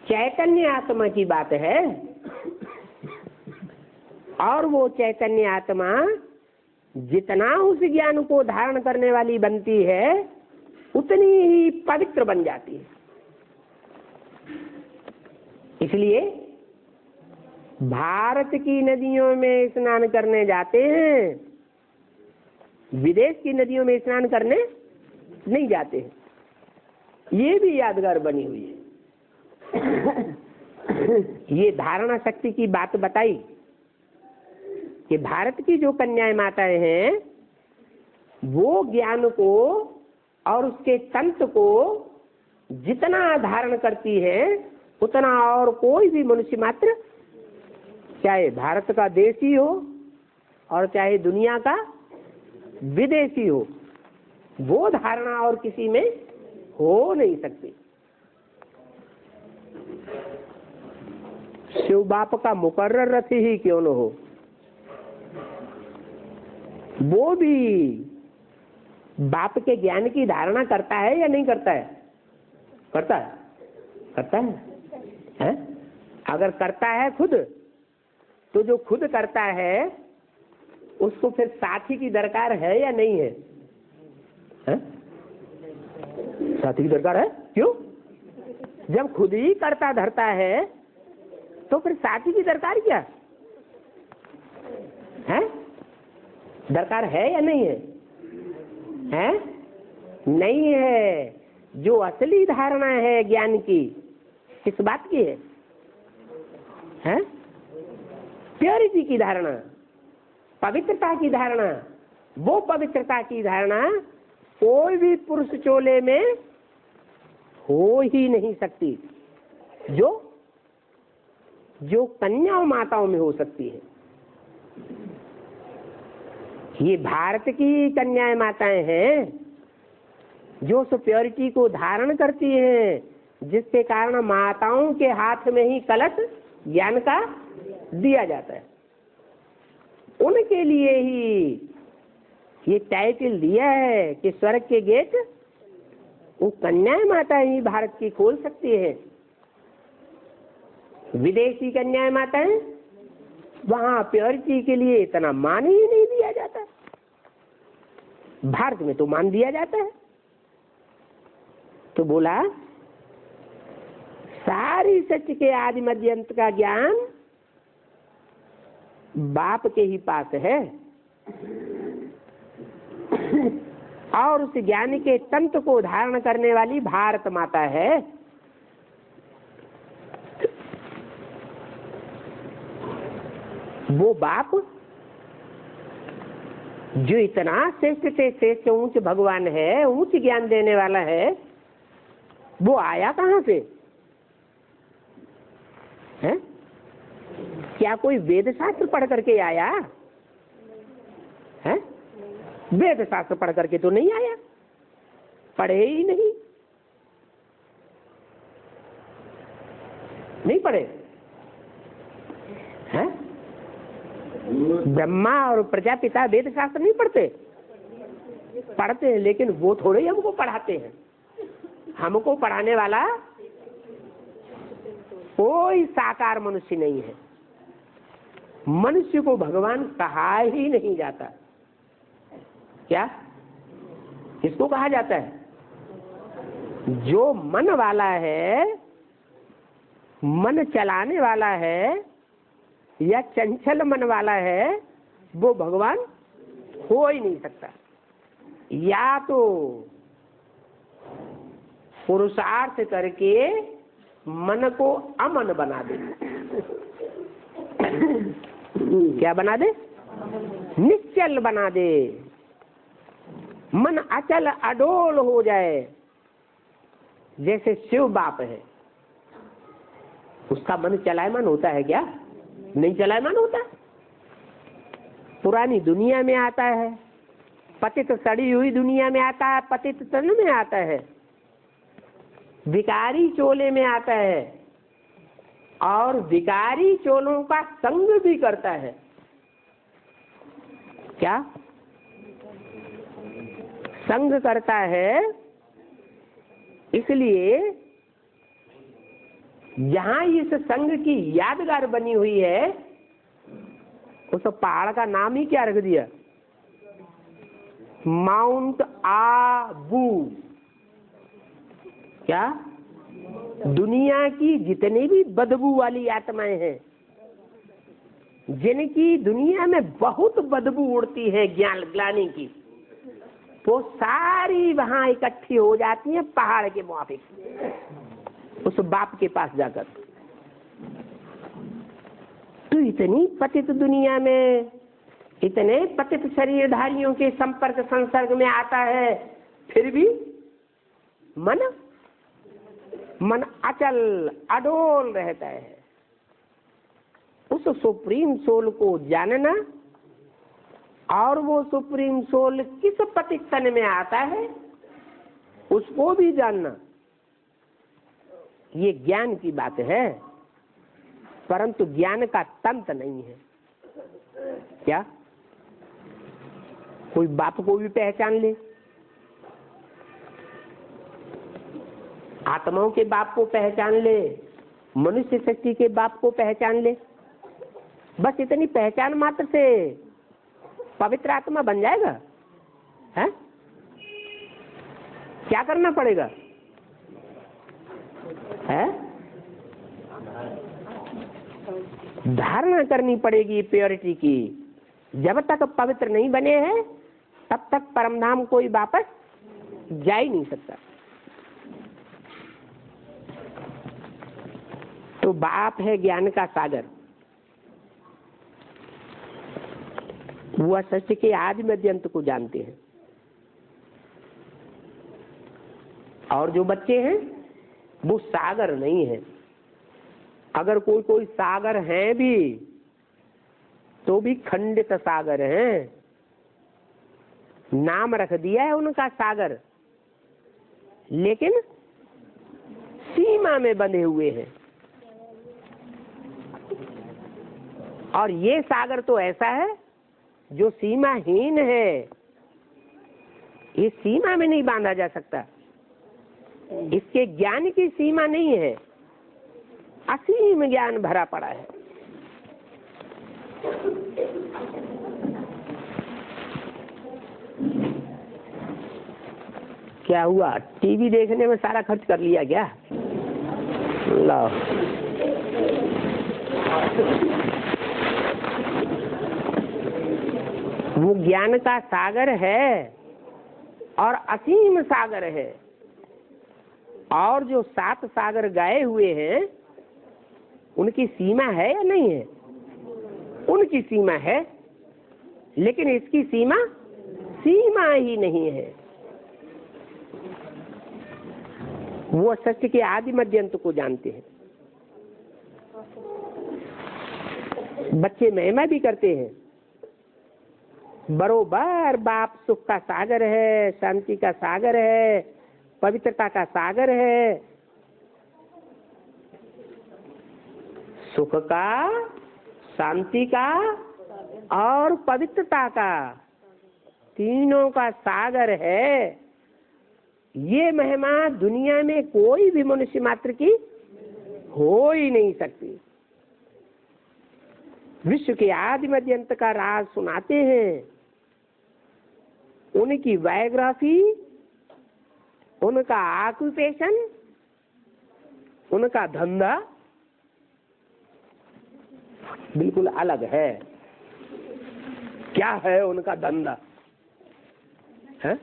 चैतन्य आत्मा की बात है। और वो चैतन्य आत्मा जितना उस ज्ञान को धारण करने वाली बनती है, उतनी ही पवित्र बन जाती है। इसलिए भारत की नदियों में स्नान करने जाते हैं, विदेश की नदियों में स्नान करने नहीं जाते हैं। ये भी यादगार बनी हुई है। ये धारणा शक्ति की बात बताई कि भारत की जो कन्याएं माताएं हैं, वो ज्ञान को और उसके तंत्र को जितना धारण करती है, उतना और कोई भी मनुष्य मात्र, चाहे भारत का देशी हो और चाहे दुनिया का विदेशी हो, वो धारणा और किसी में हो नहीं सकती। शिव बाप का मुकर्रर रथ ही क्यों न हो, वो भी बाप के ज्ञान की धारणा करता है या नहीं करता है? करता है, करता है? अगर करता है खुद, तो जो खुद करता है उसको फिर साथी की दरकार है या नहीं है? साथी की दरकार है। क्यों? जब खुद ही करता धरता है तो फिर साथी की दरकार क्या है? दरकार है या नहीं है? हैं? नहीं है। जो असली धारणा है ज्ञान की, किस बात की है? हैं? प्योरिटी की धारणा, पवित्रता की धारणा। वो पवित्रता की धारणा कोई भी पुरुष चोले में हो ही नहीं सकती, जो कन्या माताओं में हो सकती है। ये भारत की कन्याएं माताएं हैं जो उस प्योरिटी को धारण करती हैं, जिसके कारण माताओं के हाथ में ही कलश ज्ञान का दिया जाता है। उनके लिए ही ये टाइटल दिया है कि स्वर्ग के गेट वो कन्याएं माता ही भारत की खोल सकती है। विदेशी कन्याएं माताएं, वहां प्योरिटी के लिए इतना मान ही नहीं दिया जाता। भारत में तो मान दिया जाता है। तो बोला सारी सच के आदि मध्य अंत का ज्ञान बाप के ही पास है, और उस ज्ञान के तंत्र को धारण करने वाली भारत माता है। वो बाप जो इतना श्रेष्ठ से श्रेष्ठ ऊंच भगवान है, ऊंच ज्ञान देने वाला है, वो आया कहाँ से है? क्या कोई वेद शास्त्र पढ़ करके आया है? वेद शास्त्र पढ़ करके तो नहीं आया, पढ़े ही नहीं पढ़े हैं? ब्रह्मा और प्रजापिता वेद शास्त्र नहीं पढ़ते हैं, लेकिन वो थोड़े ही हमको पढ़ाते हैं। हमको पढ़ाने वाला कोई साकार मनुष्य नहीं है। मनुष्य को भगवान कहा ही नहीं जाता। क्या किसको कहा जाता है? जो मन वाला है, मन चलाने वाला है, या चंचल मन वाला है, वो भगवान हो ही नहीं सकता। या तो पुरुषार्थ करके मन को अमन बना दे। क्या बना दे? निश्चल बना दे। मन अचल अडोल हो जाए। जैसे शिव बाप है, उसका मन चलायमान होता है क्या? नहीं चलायमान होता। पुरानी दुनिया में आता है, पतित सड़ी हुई दुनिया में आता है, पतित तन में आता है, भिकारी चोले में आता है, और भिकारी चोलों का संग भी करता है। क्या संग करता है? इसलिए जहां इस संग की यादगार बनी हुई है, उस पहाड़ का नाम ही क्या रख दिया? माउंट आबू। क्या? दुनिया की जितनी भी बदबू वाली आत्माएं हैं, जिनकी दुनिया में बहुत बदबू उड़ती है ज्ञान ग्लानि की, वो सारी वहां इकट्ठी हो जाती हैं पहाड़ के मुआफिक, उस बाप के पास जाकर। तो इतनी पतित दुनिया में इतने पतित शरीरधारियों के संपर्क संसर्ग में आता है, फिर भी मन अचल अडोल रहता है। उस सुप्रीम सोल को जानना, और वो सुप्रीम सोल किस पतित तन में आता है उसको भी जानना, ये ज्ञान की बात है। परंतु ज्ञान का तंत्र नहीं है। क्या कोई बाप को भी पहचान ले, आत्माओं के बाप को पहचान ले, मनुष्य शक्ति के बाप को पहचान ले, बस इतनी पहचान मात्र से पवित्र आत्मा बन जाएगा? है? क्या करना पड़ेगा? है? धारणा करनी पड़ेगी प्योरिटी की। जब तक पवित्र नहीं बने हैं, तब तक परमधाम कोई वापस जा ही नहीं सकता। तो बाप है ज्ञान का सागर। वह सत्य के आदि मध्य अंत को जानते हैं। और जो बच्चे हैं वो सागर नहीं है। अगर कोई सागर है भी, तो भी खंडित सागर हैं। नाम रख दिया है उनका सागर, लेकिन सीमा में बंधे हुए हैं। और ये सागर तो ऐसा है जो सीमाहीन है, ये सीमा में नहीं बांधा जा सकता। इसके ज्ञान की सीमा नहीं है, असीम ज्ञान भरा पड़ा है। क्या हुआ? टीवी देखने में सारा खर्च कर लिया क्या? लो वो ज्ञान का सागर है और असीम सागर है। और जो 7 सागर गाए हुए हैं उनकी सीमा है या नहीं है? उनकी सीमा है, लेकिन इसकी सीमा ही नहीं है। वो सत्य के आदि मध्य अंत को जानते हैं। बच्चे महिमा भी करते हैं, बरोबर बाप सुख का सागर है, शांति का सागर है, पवित्रता का सागर है। सुख का, शांति का और पवित्रता का, तीनों का सागर है। ये महिमा दुनिया में कोई भी मनुष्य मात्र की हो ही नहीं सकती। विश्व के आदि मध्य अंत का राज सुनाते हैं। उनकी बायोग्राफी, उनका ऑक्यूपेशन, उनका धंधा बिल्कुल अलग है। क्या है उनका धंधा है?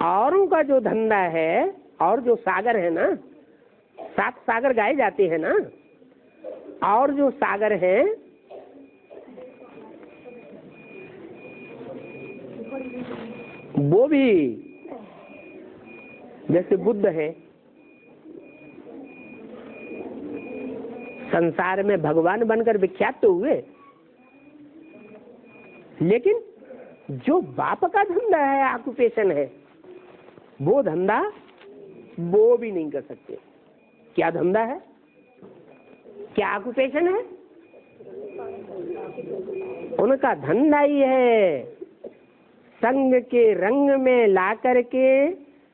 औरों का जो धंधा है और जो सागर है ना, 7 सागर गाए जाते हैं ना, और जो सागर है वो भी, जैसे बुद्ध है, संसार में भगवान बनकर विख्यात तो हुए, लेकिन जो बाप का धंधा है, ऑक्यूपेशन है, वो धंधा वो भी नहीं कर सकते। क्या धंधा है? क्या ऑक्यूपेशन है? उनका धंधा ही है संग के रंग में ला करके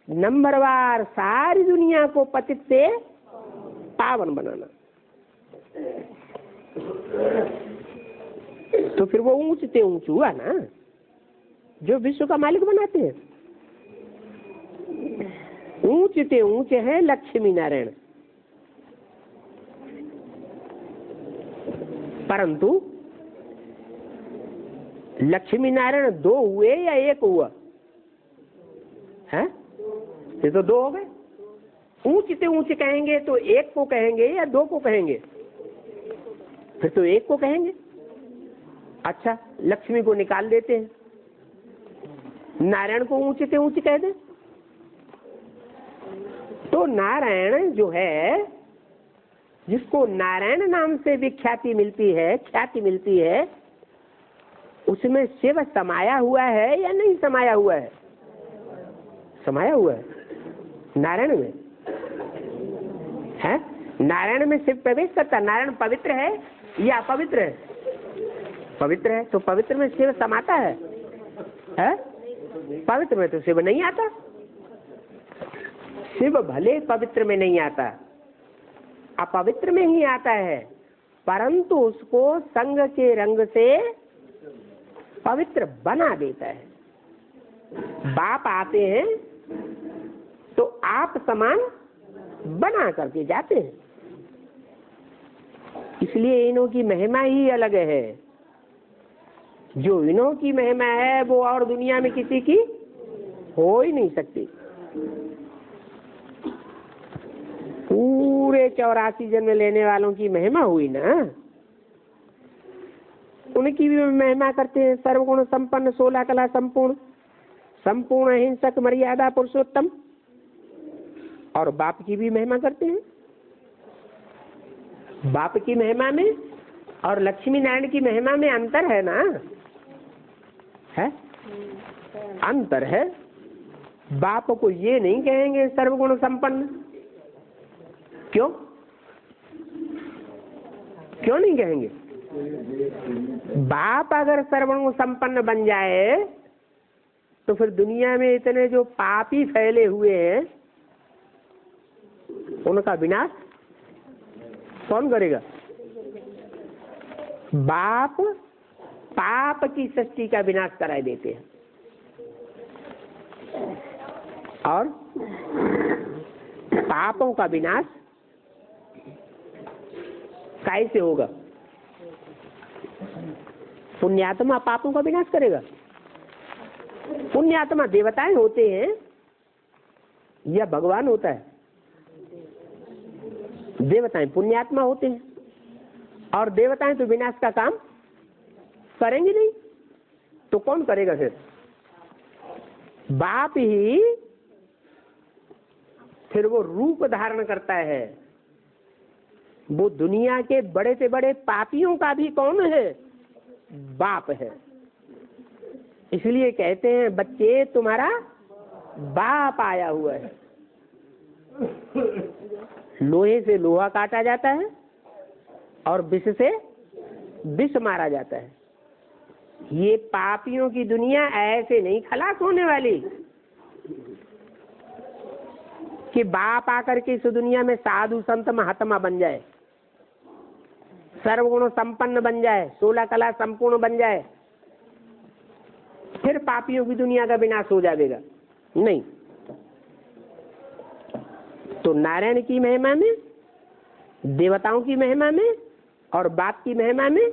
नंबरवार सारी दुनिया को पतित से पावन बनाना। तो फिर वो ऊंचते ऊंच हुआ ना, जो विश्व का मालिक बनाते हैं। ऊंचते ऊंचे हैं लक्ष्मी नारायण, परंतु लक्ष्मी नारायण 2 हुए या 1 हुआ है? ये तो 2 हो गए। ऊंचते ऊंचे कहेंगे तो 1 को कहेंगे या 2 को कहेंगे? फिर तो 1 को कहेंगे। अच्छा, लक्ष्मी को निकाल देते हैं, नारायण को ऊंचते ऊंचे कह दे। तो नारायण जो है, जिसको नारायण नाम से विख्याति मिलती है, ख्याति मिलती है, उसमें शिव समाया हुआ है या नहीं समाया हुआ है? समाया हुआ है नारायण में, है? नारायण में शिव प्रवेश करता। नारायण पवित्र है या अपवित्र है? पवित्र है। तो पवित्र में शिव समाता है? पवित्र में तो शिव नहीं आता। शिव भले पवित्र में नहीं आता, अपवित्र में ही आता है, परंतु उसको संग के रंग से पवित्र बना देता है। बाप आते हैं तो आप समान बना करके जाते हैं। इसलिए इन्हों की महिमा ही अलग है। जो इन्हों की महिमा है वो और दुनिया में किसी की हो ही नहीं सकती। पूरे 84 जन्म लेने वालों की महिमा हुई ना, उनकी भी महिमा करते हैं। सर्वगुण संपन्न, 16 कला संपूर्ण, संपूर्ण अहिंसक, मर्यादा पुरुषोत्तम। और बाप की भी महिमा करते हैं। बाप की महिमा में और लक्ष्मी नारायण की महिमा में अंतर है ना, है? अंतर है। बाप को ये नहीं कहेंगे सर्वगुण संपन्न। क्यों? क्यों नहीं कहेंगे? बाप अगर सर्वगुण संपन्न बन जाए तो फिर दुनिया में इतने जो पापी फैले हुए हैं उनका विनाश कौन करेगा? बाप पाप की सृष्टि का विनाश कराए देते हैं। और पापों का विनाश कैसे होगा? पुण्यात्मा पापों का विनाश करेगा? पुण्यात्मा देवताएं होते हैं या भगवान होता है? देवताएं पुण्यात्मा होते हैं, और देवताएं तो विनाश का काम करेंगे नहीं, तो कौन करेगा फिर? बाप ही फिर वो रूप धारण करता है। वो दुनिया के बड़े से बड़े पापियों का भी कौन है? बाप है। इसलिए कहते हैं बच्चे तुम्हारा बाप आया हुआ है। लोहे से लोहा काटा जाता है और विष से विष मारा जाता है। ये पापियों की दुनिया ऐसे नहीं खलास होने वाली कि बाप आकर के इस दुनिया में साधु संत महात्मा बन जाए, सर्वगुण संपन्न बन जाए, 16 कला संपूर्ण बन जाए, फिर पापियों की दुनिया का विनाश हो जाएगा। नहीं, तो नारायण की महिमा में, देवताओं की महिमा में और बाप की महिमा में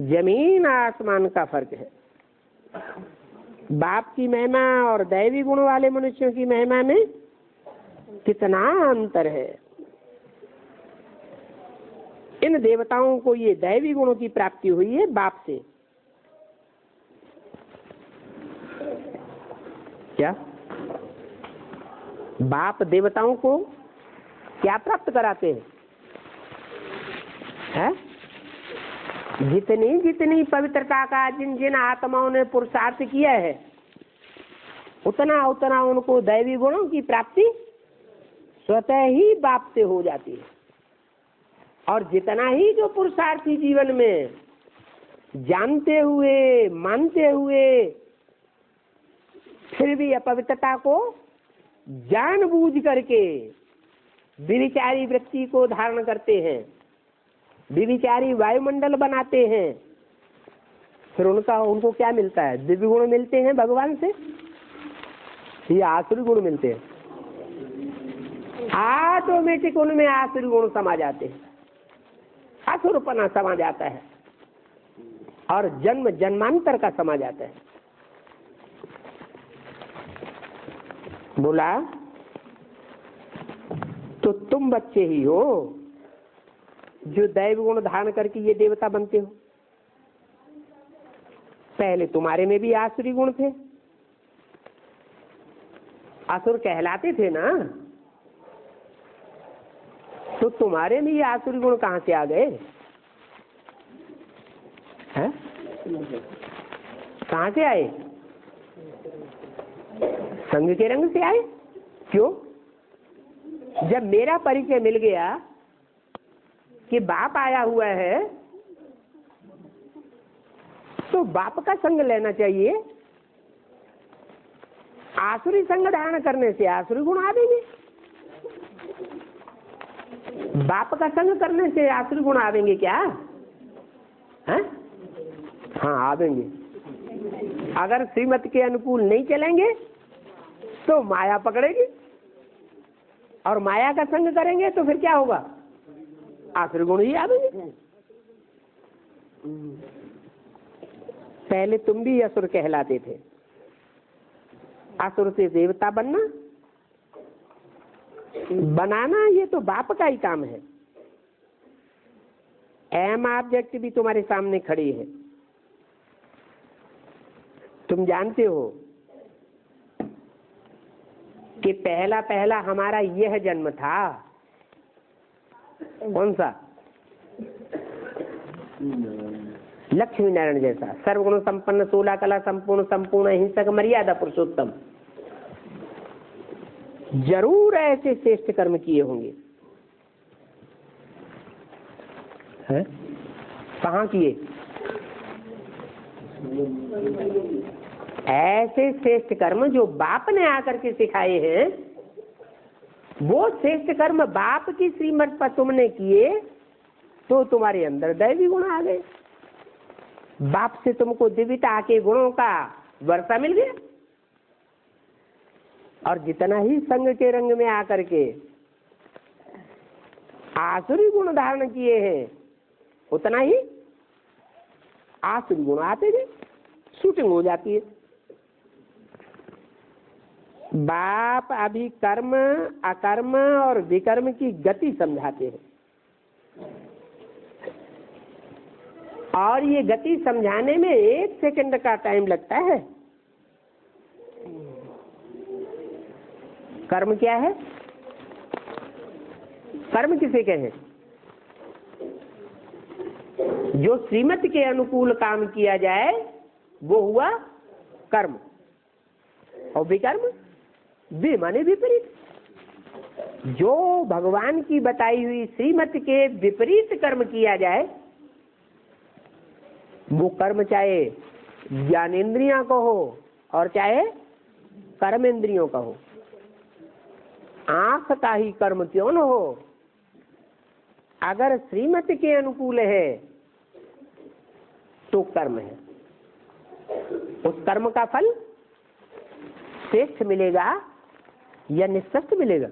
जमीन आसमान का फर्क है। बाप की महिमा और दैवी गुण वाले मनुष्यों की महिमा में कितना अंतर है। इन देवताओं को ये दैवी गुणों की प्राप्ति हुई है बाप से। क्या बाप देवताओं को क्या प्राप्त कराते हैं? है? जितनी जितनी पवित्रता का जिन जिन आत्माओं ने पुरुषार्थ किया है, उतना उतना उनको दैवी गुणों की प्राप्ति स्वतः ही बाप से हो जाती है। और जितना ही जो पुरुषार्थी जीवन में जानते हुए मानते हुए फिर भी अपवित्रता को जानबूझ करके विविचारी वृत्ति को धारण करते हैं, विविचारी वायुमंडल बनाते हैं, फिर उनको क्या मिलता है? दिव्य गुण मिलते हैं भगवान से या आसुरी गुण मिलते हैं? ऑटोमेटिक उनमें आसुरी गुण समा जाते हैं, असुरपना समा जाता है और जन्म जन्मांतर का समा जाता है। बोला तो तुम बच्चे ही हो जो दैव गुण धारण करके ये देवता बनते हो। पहले तुम्हारे में भी आसुरी गुण थे, असुर कहलाते थे ना, तो तुम्हारे में ये आसुरी गुण कहां से आ गए? हैं? कहां से आए? संग के रंग से आए। क्यों? जब मेरा परिचय मिल गया कि बाप आया हुआ है, तो बाप का संग लेना चाहिए। आसुरी संग धारण करने से आसुरी गुण आवेंगे, बाप का संग करने से आसुरी गुण आवेंगे क्या? है? हाँ आवेंगे। अगर श्रीमत के अनुकूल नहीं चलेंगे तो माया पकड़ेगी, और माया का संग करेंगे तो फिर क्या होगा? आसुरी गुण ही आवेंगे। पहले तुम भी असुर कहलाते थे। असुर से देवता बनाना ये तो बाप का ही काम है। एम ऑब्जेक्ट भी तुम्हारे सामने खड़ी है। तुम जानते हो कि पहला पहला हमारा यह जन्म था। कौन सा? लक्ष्मी नारायण जैसा सर्वगुण संपन्न, 16 कला संपूर्ण, संपूर्ण हिंसक, मर्यादा पुरुषोत्तम। जरूर ऐसे श्रेष्ठ कर्म किए होंगे। है? कहाँ किए? ऐसे श्रेष्ठ कर्म जो बाप ने आकर के सिखाए हैं, वो श्रेष्ठ कर्म बाप की श्रीमत पर तुमने किए तो तुम्हारे अंदर दैवी गुण आ गए। बाप से तुमको दिव्यता के गुणों का वर्षा मिल गया। और जितना ही संग के रंग में आकर के आसुरी गुण धारण किए हैं, उतना ही आसुरी गुण आते गए, शूटिंग हो जाती है। बाप अभी कर्म, अकर्म और विकर्म की गति समझाते हैं, और ये गति समझाने में 1 सेकंड का टाइम लगता है। कर्म क्या है? कर्म किसे कहें? जो श्रीमत के अनुकूल काम किया जाए वो हुआ कर्म, और विकर्म, वे माने विपरीत। जो भगवान की बताई हुई श्रीमत के विपरीत कर्म किया जाए वो कर्म चाहे ज्ञानेंद्रियों का हो और चाहे कर्मेंद्रियों का हो। आंख का ही कर्म क्यों न हो, अगर श्रीमत के अनुकूल है तो कर्म है। उस कर्म का फल श्रेष्ठ मिलेगा या निश्चित मिलेगा?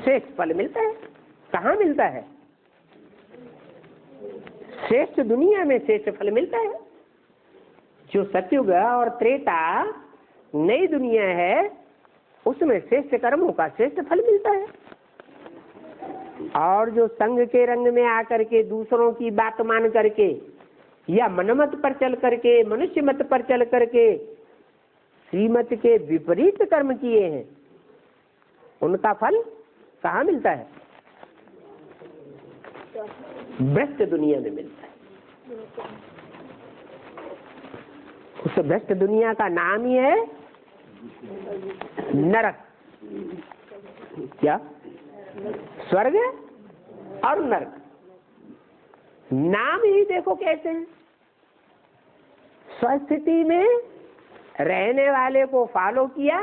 श्रेष्ठ फल मिलता है। कहाँ मिलता है? श्रेष्ठ दुनिया में श्रेष्ठ फल मिलता है। जो सतयुग और त्रेता नई दुनिया है उसमें श्रेष्ठ कर्मों का श्रेष्ठ फल मिलता है। और जो संग के रंग में आकर के दूसरों की बात मान करके या मनमत पर चल करके, मनुष्य मत पर चल करके श्रीमत के विपरीत कर्म किए हैं, उनका फल कहाँ मिलता है? भ्रष्ट दुनिया में मिलता है। उस भ्रष्ट दुनिया का नाम ही है नरक। क्या? स्वर्ग और नरक, नाम ही देखो कैसे हैं। स्वस्थिति में रहने वाले को फॉलो किया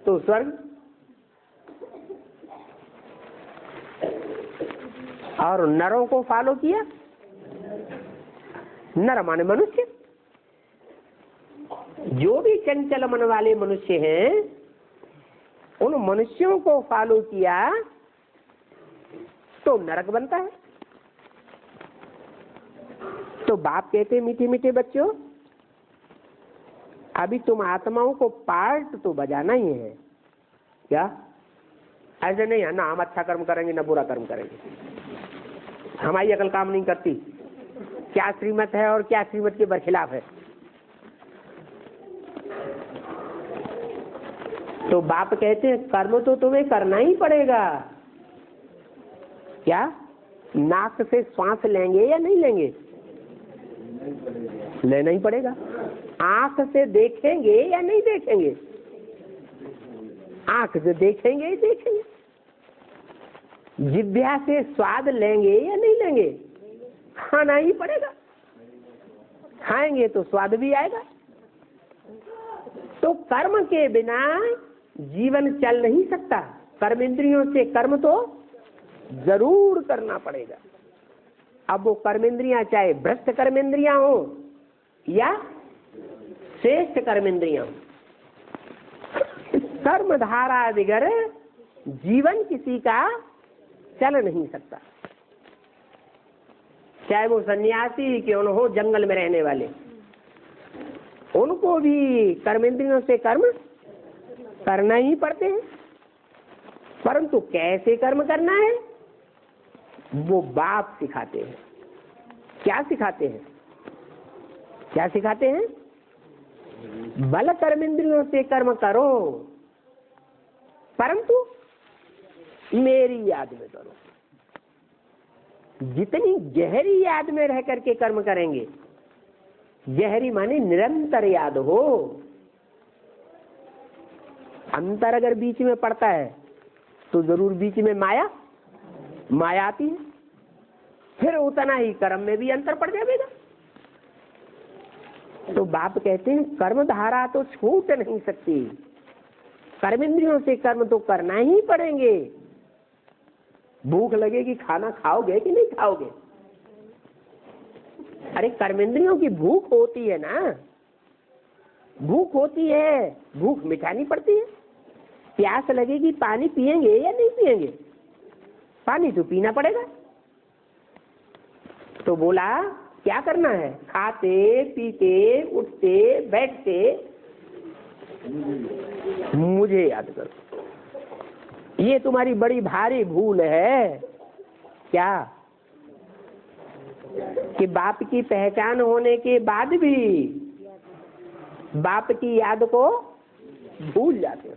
तो स्वर्ग, और नरों को फॉलो किया, नर माने मनुष्य। जो भी चंचल मन वाले मनुष्य हैं उन मनुष्यों को फॉलो किया तो नरक बनता है। तो बाप कहते मीठे मीठे बच्चों, अभी तुम आत्माओं को पार्ट तो बजाना ही है। क्या? ऐसे नहीं है ना हम अच्छा कर्म करेंगे ना बुरा कर्म करेंगे, हमारी अकल काम नहीं करती। क्या श्रीमत है और क्या श्रीमत के बरखिलाफ है। तो बाप कहते हैं कर्म तो तुम्हें करना ही पड़ेगा। क्या? नाक से श्वास लेंगे या नहीं लेंगे? लेना ही पड़ेगा। आंख से देखेंगे या नहीं देखेंगे? आंख से देखेंगे ही देखेंगे। जिह्वा से स्वाद लेंगे या नहीं लेंगे? खाना ही पड़ेगा। खाएंगे तो स्वाद भी आएगा। तो कर्म के बिना जीवन चल नहीं सकता। कर्म इंद्रियों से कर्म तो जरूर करना पड़ेगा। अब वो कर्मेंद्रियां चाहे भ्रष्ट कर्मेंद्रियां हो या श्रेष्ठ कर्मेंद्रियां हो, कर्म धारा बिगर जीवन किसी का चल नहीं सकता। चाहे वो सन्यासी क्यों न हो, जंगल में रहने वाले, उनको भी कर्मेंद्रियों से कर्म करना ही पड़ते हैं। परंतु कैसे कर्म करना है वो बाप सिखाते हैं। क्या सिखाते हैं? क्या सिखाते हैं? बल कर्मेंद्रियों से कर्म करो, परंतु मेरी याद में करो। जितनी गहरी याद में रह करके कर्म करेंगे, गहरी माने निरंतर याद हो। अंतर अगर बीच में पड़ता है तो जरूर बीच में माया आती है, फिर उतना ही कर्म में भी अंतर पड़ जाएगा। तो बाप कहते हैं कर्म धारा तो छूट नहीं सकती, कर्मेंद्रियों से कर्म तो करना ही पड़ेंगे। भूख लगेगी, खाना खाओगे कि नहीं खाओगे? अरे कर्मेंद्रियों की भूख होती है ना, भूख होती है, भूख मिटानी पड़ती है। प्यास लगेगी, पानी पिएंगे या नहीं पिएंगे? पानी तो पीना पड़ेगा। तो बोला क्या करना है? खाते पीते उठते बैठते मुझे याद करो। ये तुम्हारी बड़ी भारी भूल है क्या कि बाप की पहचान होने के बाद भी बाप की याद को भूल जाते हो।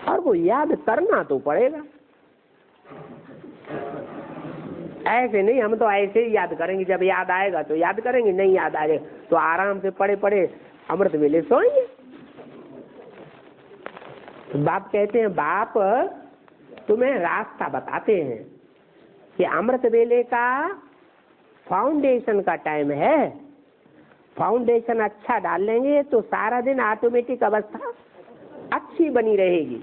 और वो याद करना तो पड़ेगा। ऐसे नहीं, हम तो ऐसे ही याद करेंगे, जब याद आएगा तो याद करेंगे, नहीं याद आएगा तो आराम से पड़े पड़े अमृत वेले सोएंगे। तो बाप कहते हैं, बाप तुम्हें रास्ता बताते हैं कि अमृत वेले का फाउंडेशन का टाइम है। फाउंडेशन अच्छा डाल लेंगे तो सारा दिन ऑटोमेटिक अवस्था अच्छी बनी रहेगी।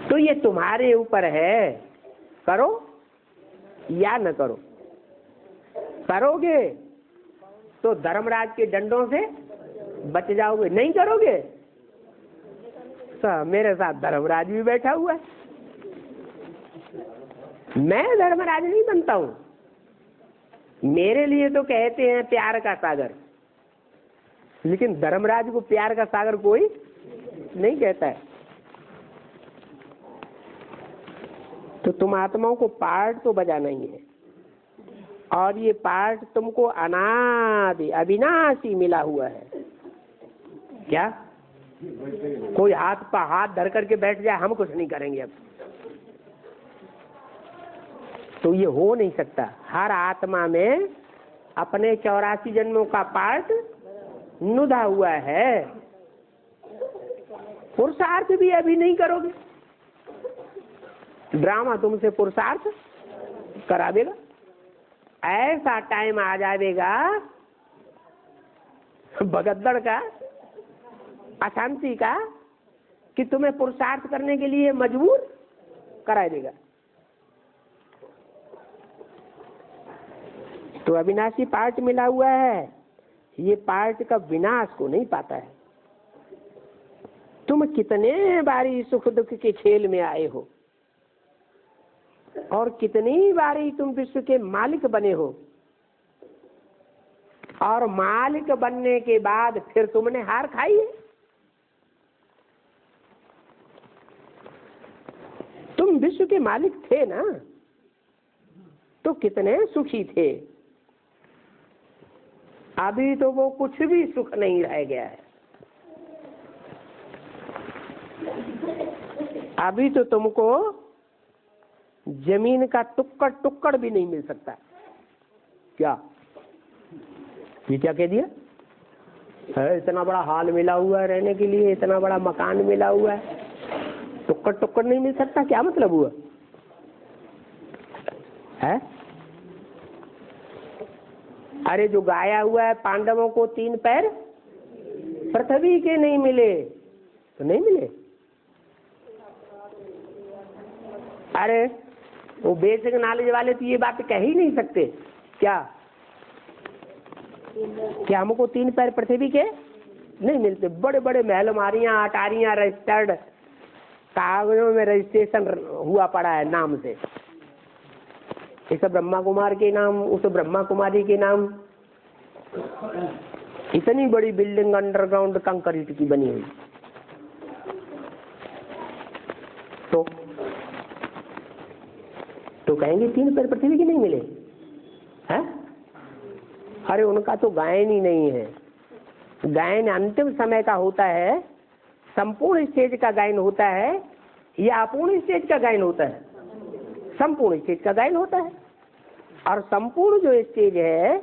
तो ये तुम्हारे ऊपर है, करो या न करो। करोगे तो धर्मराज के डंडों से बच जाओगे, नहीं करोगे तो मेरे साथ धर्मराज भी बैठा हुआ है। मैं धर्मराज नहीं बनता हूं। मेरे लिए तो कहते हैं प्यार का सागर, लेकिन धर्मराज को प्यार का सागर कोई नहीं कहता है। तो तुम आत्माओं को पार्ट तो बजाना ही है, और ये पार्ट तुमको अनादि अविनाशी मिला हुआ है। क्या कोई हाथ पर हाथ धर करके बैठ जाए, हम कुछ नहीं करेंगे अब, तो ये हो नहीं सकता। हर आत्मा में अपने 84 जन्मों का पार्ट नुदा हुआ है। पुरुषार्थ भी अभी नहीं करोगे, ड्रामा तुमसे पुरुषार्थ करा देगा। ऐसा टाइम आ जाएगा भगदड़ का, अशांति का, कि तुम्हें पुरुषार्थ करने के लिए मजबूर करा देगा। तो अविनाशी पार्ट मिला हुआ है, ये पार्ट का विनाश को नहीं पाता है। तुम कितने बारी सुख दुख के खेल में आए हो, और कितनी बारी तुम विश्व के मालिक बने हो, और मालिक बनने के बाद फिर तुमने हार खाई है। तुम विश्व के मालिक थे ना, तो कितने सुखी थे। अभी तो वो कुछ भी सुख नहीं रह गया है। अभी तो तुमको जमीन का टुक्कड़ टुक्कड़ भी नहीं मिल सकता। क्या ये क्या कह दिया है? इतना बड़ा हाल मिला हुआ है रहने के लिए, इतना बड़ा मकान मिला हुआ है, टुक्कड़ टुक्कड़ नहीं मिल सकता, क्या मतलब हुआ है? अरे जो गाया हुआ है पांडवों को 3 पैर पृथ्वी के नहीं मिले, तो नहीं मिले। अरे वो बेसिक नॉलेज वाले तो ये बात कह ही नहीं सकते। क्या हमको 3 पैर पृथ्वी के नहीं मिलते? बड़े बड़े महल मारियां अटारियां रजिस्टर्ड कागजों में रजिस्ट्रेशन हुआ पड़ा है नाम से, इस ब्रह्मा कुमार के नाम, उस ब्रह्मा कुमारी के नाम। इतनी बड़ी बिल्डिंग अंडरग्राउंड कंक्रीट की बनी हुई, तो कहेंगे 3 पैर पृथ्वी के नहीं मिले हैं? अरे उनका तो गायन ही नहीं है। गायन अंतिम समय का होता है, संपूर्ण स्टेज का गायन होता है, या अपूर्ण स्टेज का गायन होता है? संपूर्ण स्टेज का गायन होता है। और संपूर्ण जो स्टेज है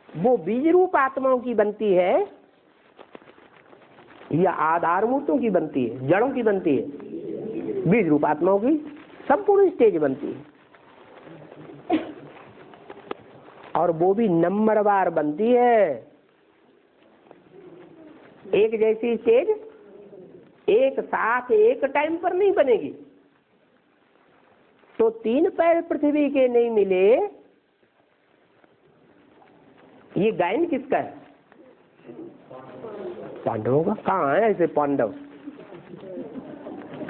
वो बीज रूप आत्माओं की बनती है या आधार मूर्तों की बनती है, जड़ों की बनती है? बीज रूप आत्माओं की संपूर्ण स्टेज बनती है, और वो भी नंबरवार बनती है। एक जैसी स्टेज एक साथ एक टाइम पर नहीं बनेगी। तो 3 पैर पृथ्वी के नहीं मिले, ये गायन किसका है? पांडवों का। कहाँ है ऐसे पांडव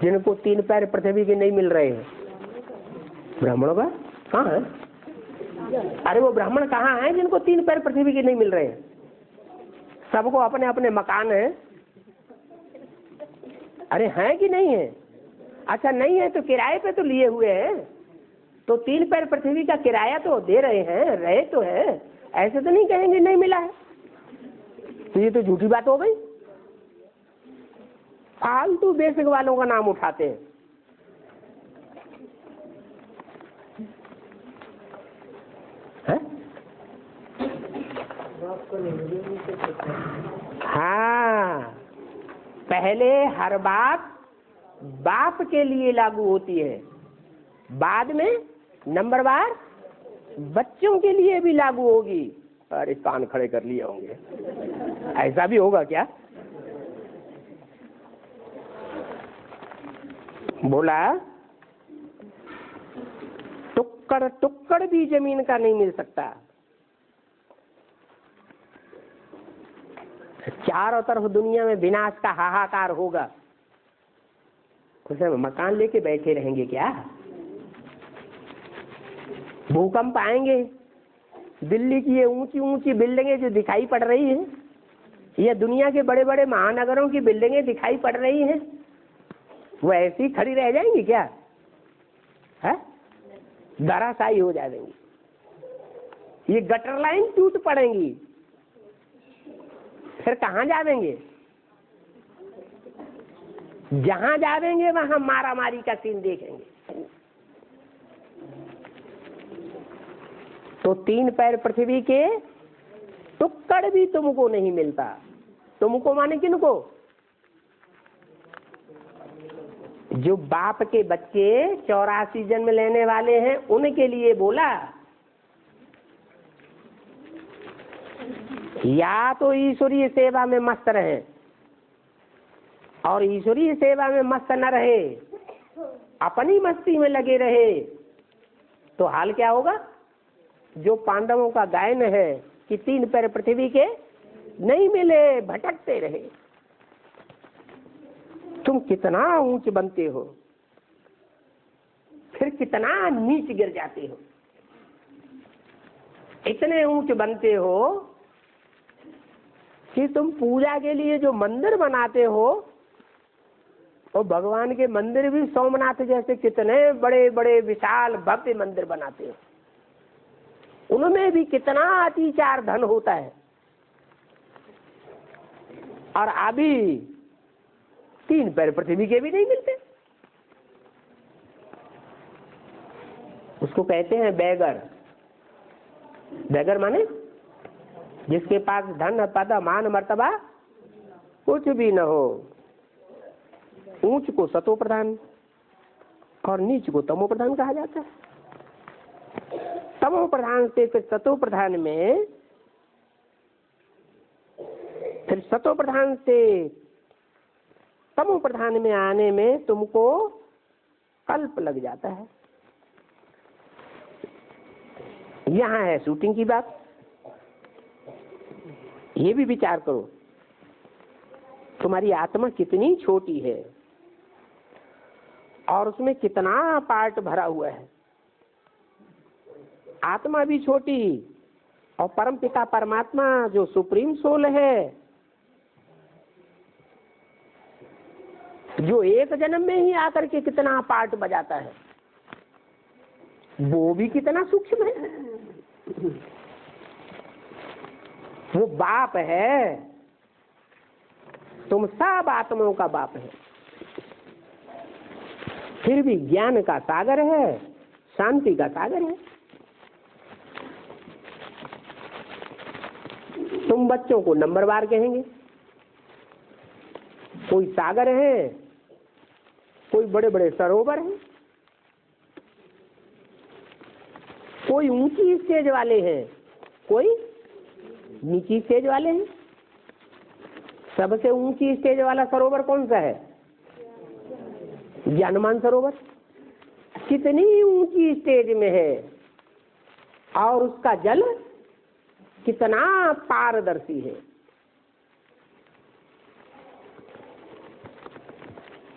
जिनको 3 पैर पृथ्वी के नहीं मिल रहे हैं? ब्राह्मणों का कहाँ है? अरे वो ब्राह्मण कहाँ हैं जिनको 3 पैर पृथ्वी के नहीं मिल रहे हैं? सबको अपने अपने मकान है। अरे हैं कि नहीं है? अच्छा नहीं है तो किराए पे तो लिए हुए हैं, तो 3 पैर पृथ्वी का किराया तो दे रहे हैं, रहे तो है, ऐसे तो नहीं कहेंगे नहीं मिला है। तो ये तो झूठी बात हो गई। फालतू बेसिक वालों का नाम उठाते हैं। हाँ, पहले हर बात बाप के लिए लागू होती है, बाद में नंबरवार बच्चों के लिए भी लागू होगी। अरे कान खड़े कर लिए होंगे, ऐसा भी होगा क्या? बोला टुक्कड़ टुक्कड़ भी जमीन का नहीं मिल सकता। चारों तरफ दुनिया में विनाश का हाहाकार होगा, कुछ मकान लेके बैठे रहेंगे क्या? भूकंप आएंगे। दिल्ली की ये ऊंची ऊंची बिल्डिंगें जो दिखाई पड़ रही हैं, ये दुनिया के बड़े बड़े महानगरों की बिल्डिंगें दिखाई पड़ रही हैं, वो ऐसी खड़ी रह जाएंगी क्या? है धराशायी हो जाएंगी। ये गटर लाइन टूट पड़ेंगी, फिर कहाँ जावेंगे? जहां जावेंगे वहां मारा मारी का सीन देखेंगे। तो 3 पैर पृथ्वी के टुक्कड़ भी तुमको नहीं मिलता। तुमको माने किनको? जो बाप के बच्चे 84 जन्म लेने वाले हैं उनके लिए बोला। या तो ईश्वरीय सेवा में मस्त रहे, और ईश्वरीय सेवा में मस्त न रहे, अपनी मस्ती में लगे रहे, तो हाल क्या होगा? जो पांडवों का गायन है कि 3 पैर पृथ्वी के नहीं मिले, भटकते रहे। तुम कितना ऊंच बनते हो, फिर कितना नीच गिर जाते हो। इतने ऊंच बनते हो कि तुम पूजा के लिए जो मंदिर बनाते हो, और भगवान के मंदिर भी सोमनाथ जैसे कितने बड़े बड़े विशाल भव्य मंदिर बनाते हो, उनमें भी कितना अतिचार धन होता है, और अभी 3 पैर पृथ्वी के भी नहीं मिलते। उसको कहते हैं बैगर। बैगर माने जिसके पास धन पद मान मर्तबा कुछ भी न हो। ऊंच को सतो प्रधान और नीच को तमो प्रधान कहा जाता है। तमो प्रधान से फिर सतो प्रधान में, फिर सतो प्रधान से तमो प्रधान में आने में तुमको कल्प लग जाता है। यहां है शूटिंग की बात। ये भी विचार करो, तुम्हारी आत्मा कितनी छोटी है और उसमें कितना पार्ट भरा हुआ है। आत्मा भी छोटी, और परम पिता परमात्मा जो सुप्रीम सोल है, जो एक जन्म में ही आकर के कितना पार्ट बजाता है, वो भी कितना सूक्ष्म है। वो बाप है, तुम सब आत्माओं का बाप है, फिर भी ज्ञान का सागर है, शांति का सागर है। तुम बच्चों को नंबरवार कहेंगे, कोई सागर है, कोई बड़े बड़े सरोवर हैं, कोई ऊंची स्टेज वाले हैं, कोई नीची स्टेज वाले हैं। सबसे ऊंची स्टेज वाला सरोवर कौन सा है? ज्ञानमान सरोवर। कितनी ऊंची स्टेज में है, और उसका जल कितना पारदर्शी है।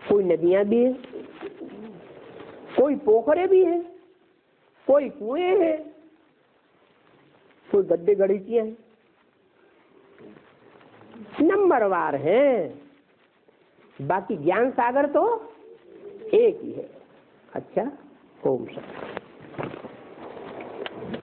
कोई नदियां भी है, कोई पोखरे भी हैं, कोई कुएं हैं, कोई गड्ढे गड़ीचियां हैं, नंबरवार हैं, बाकी ज्ञान सागर तो एक ही है। अच्छा, ओम शांति।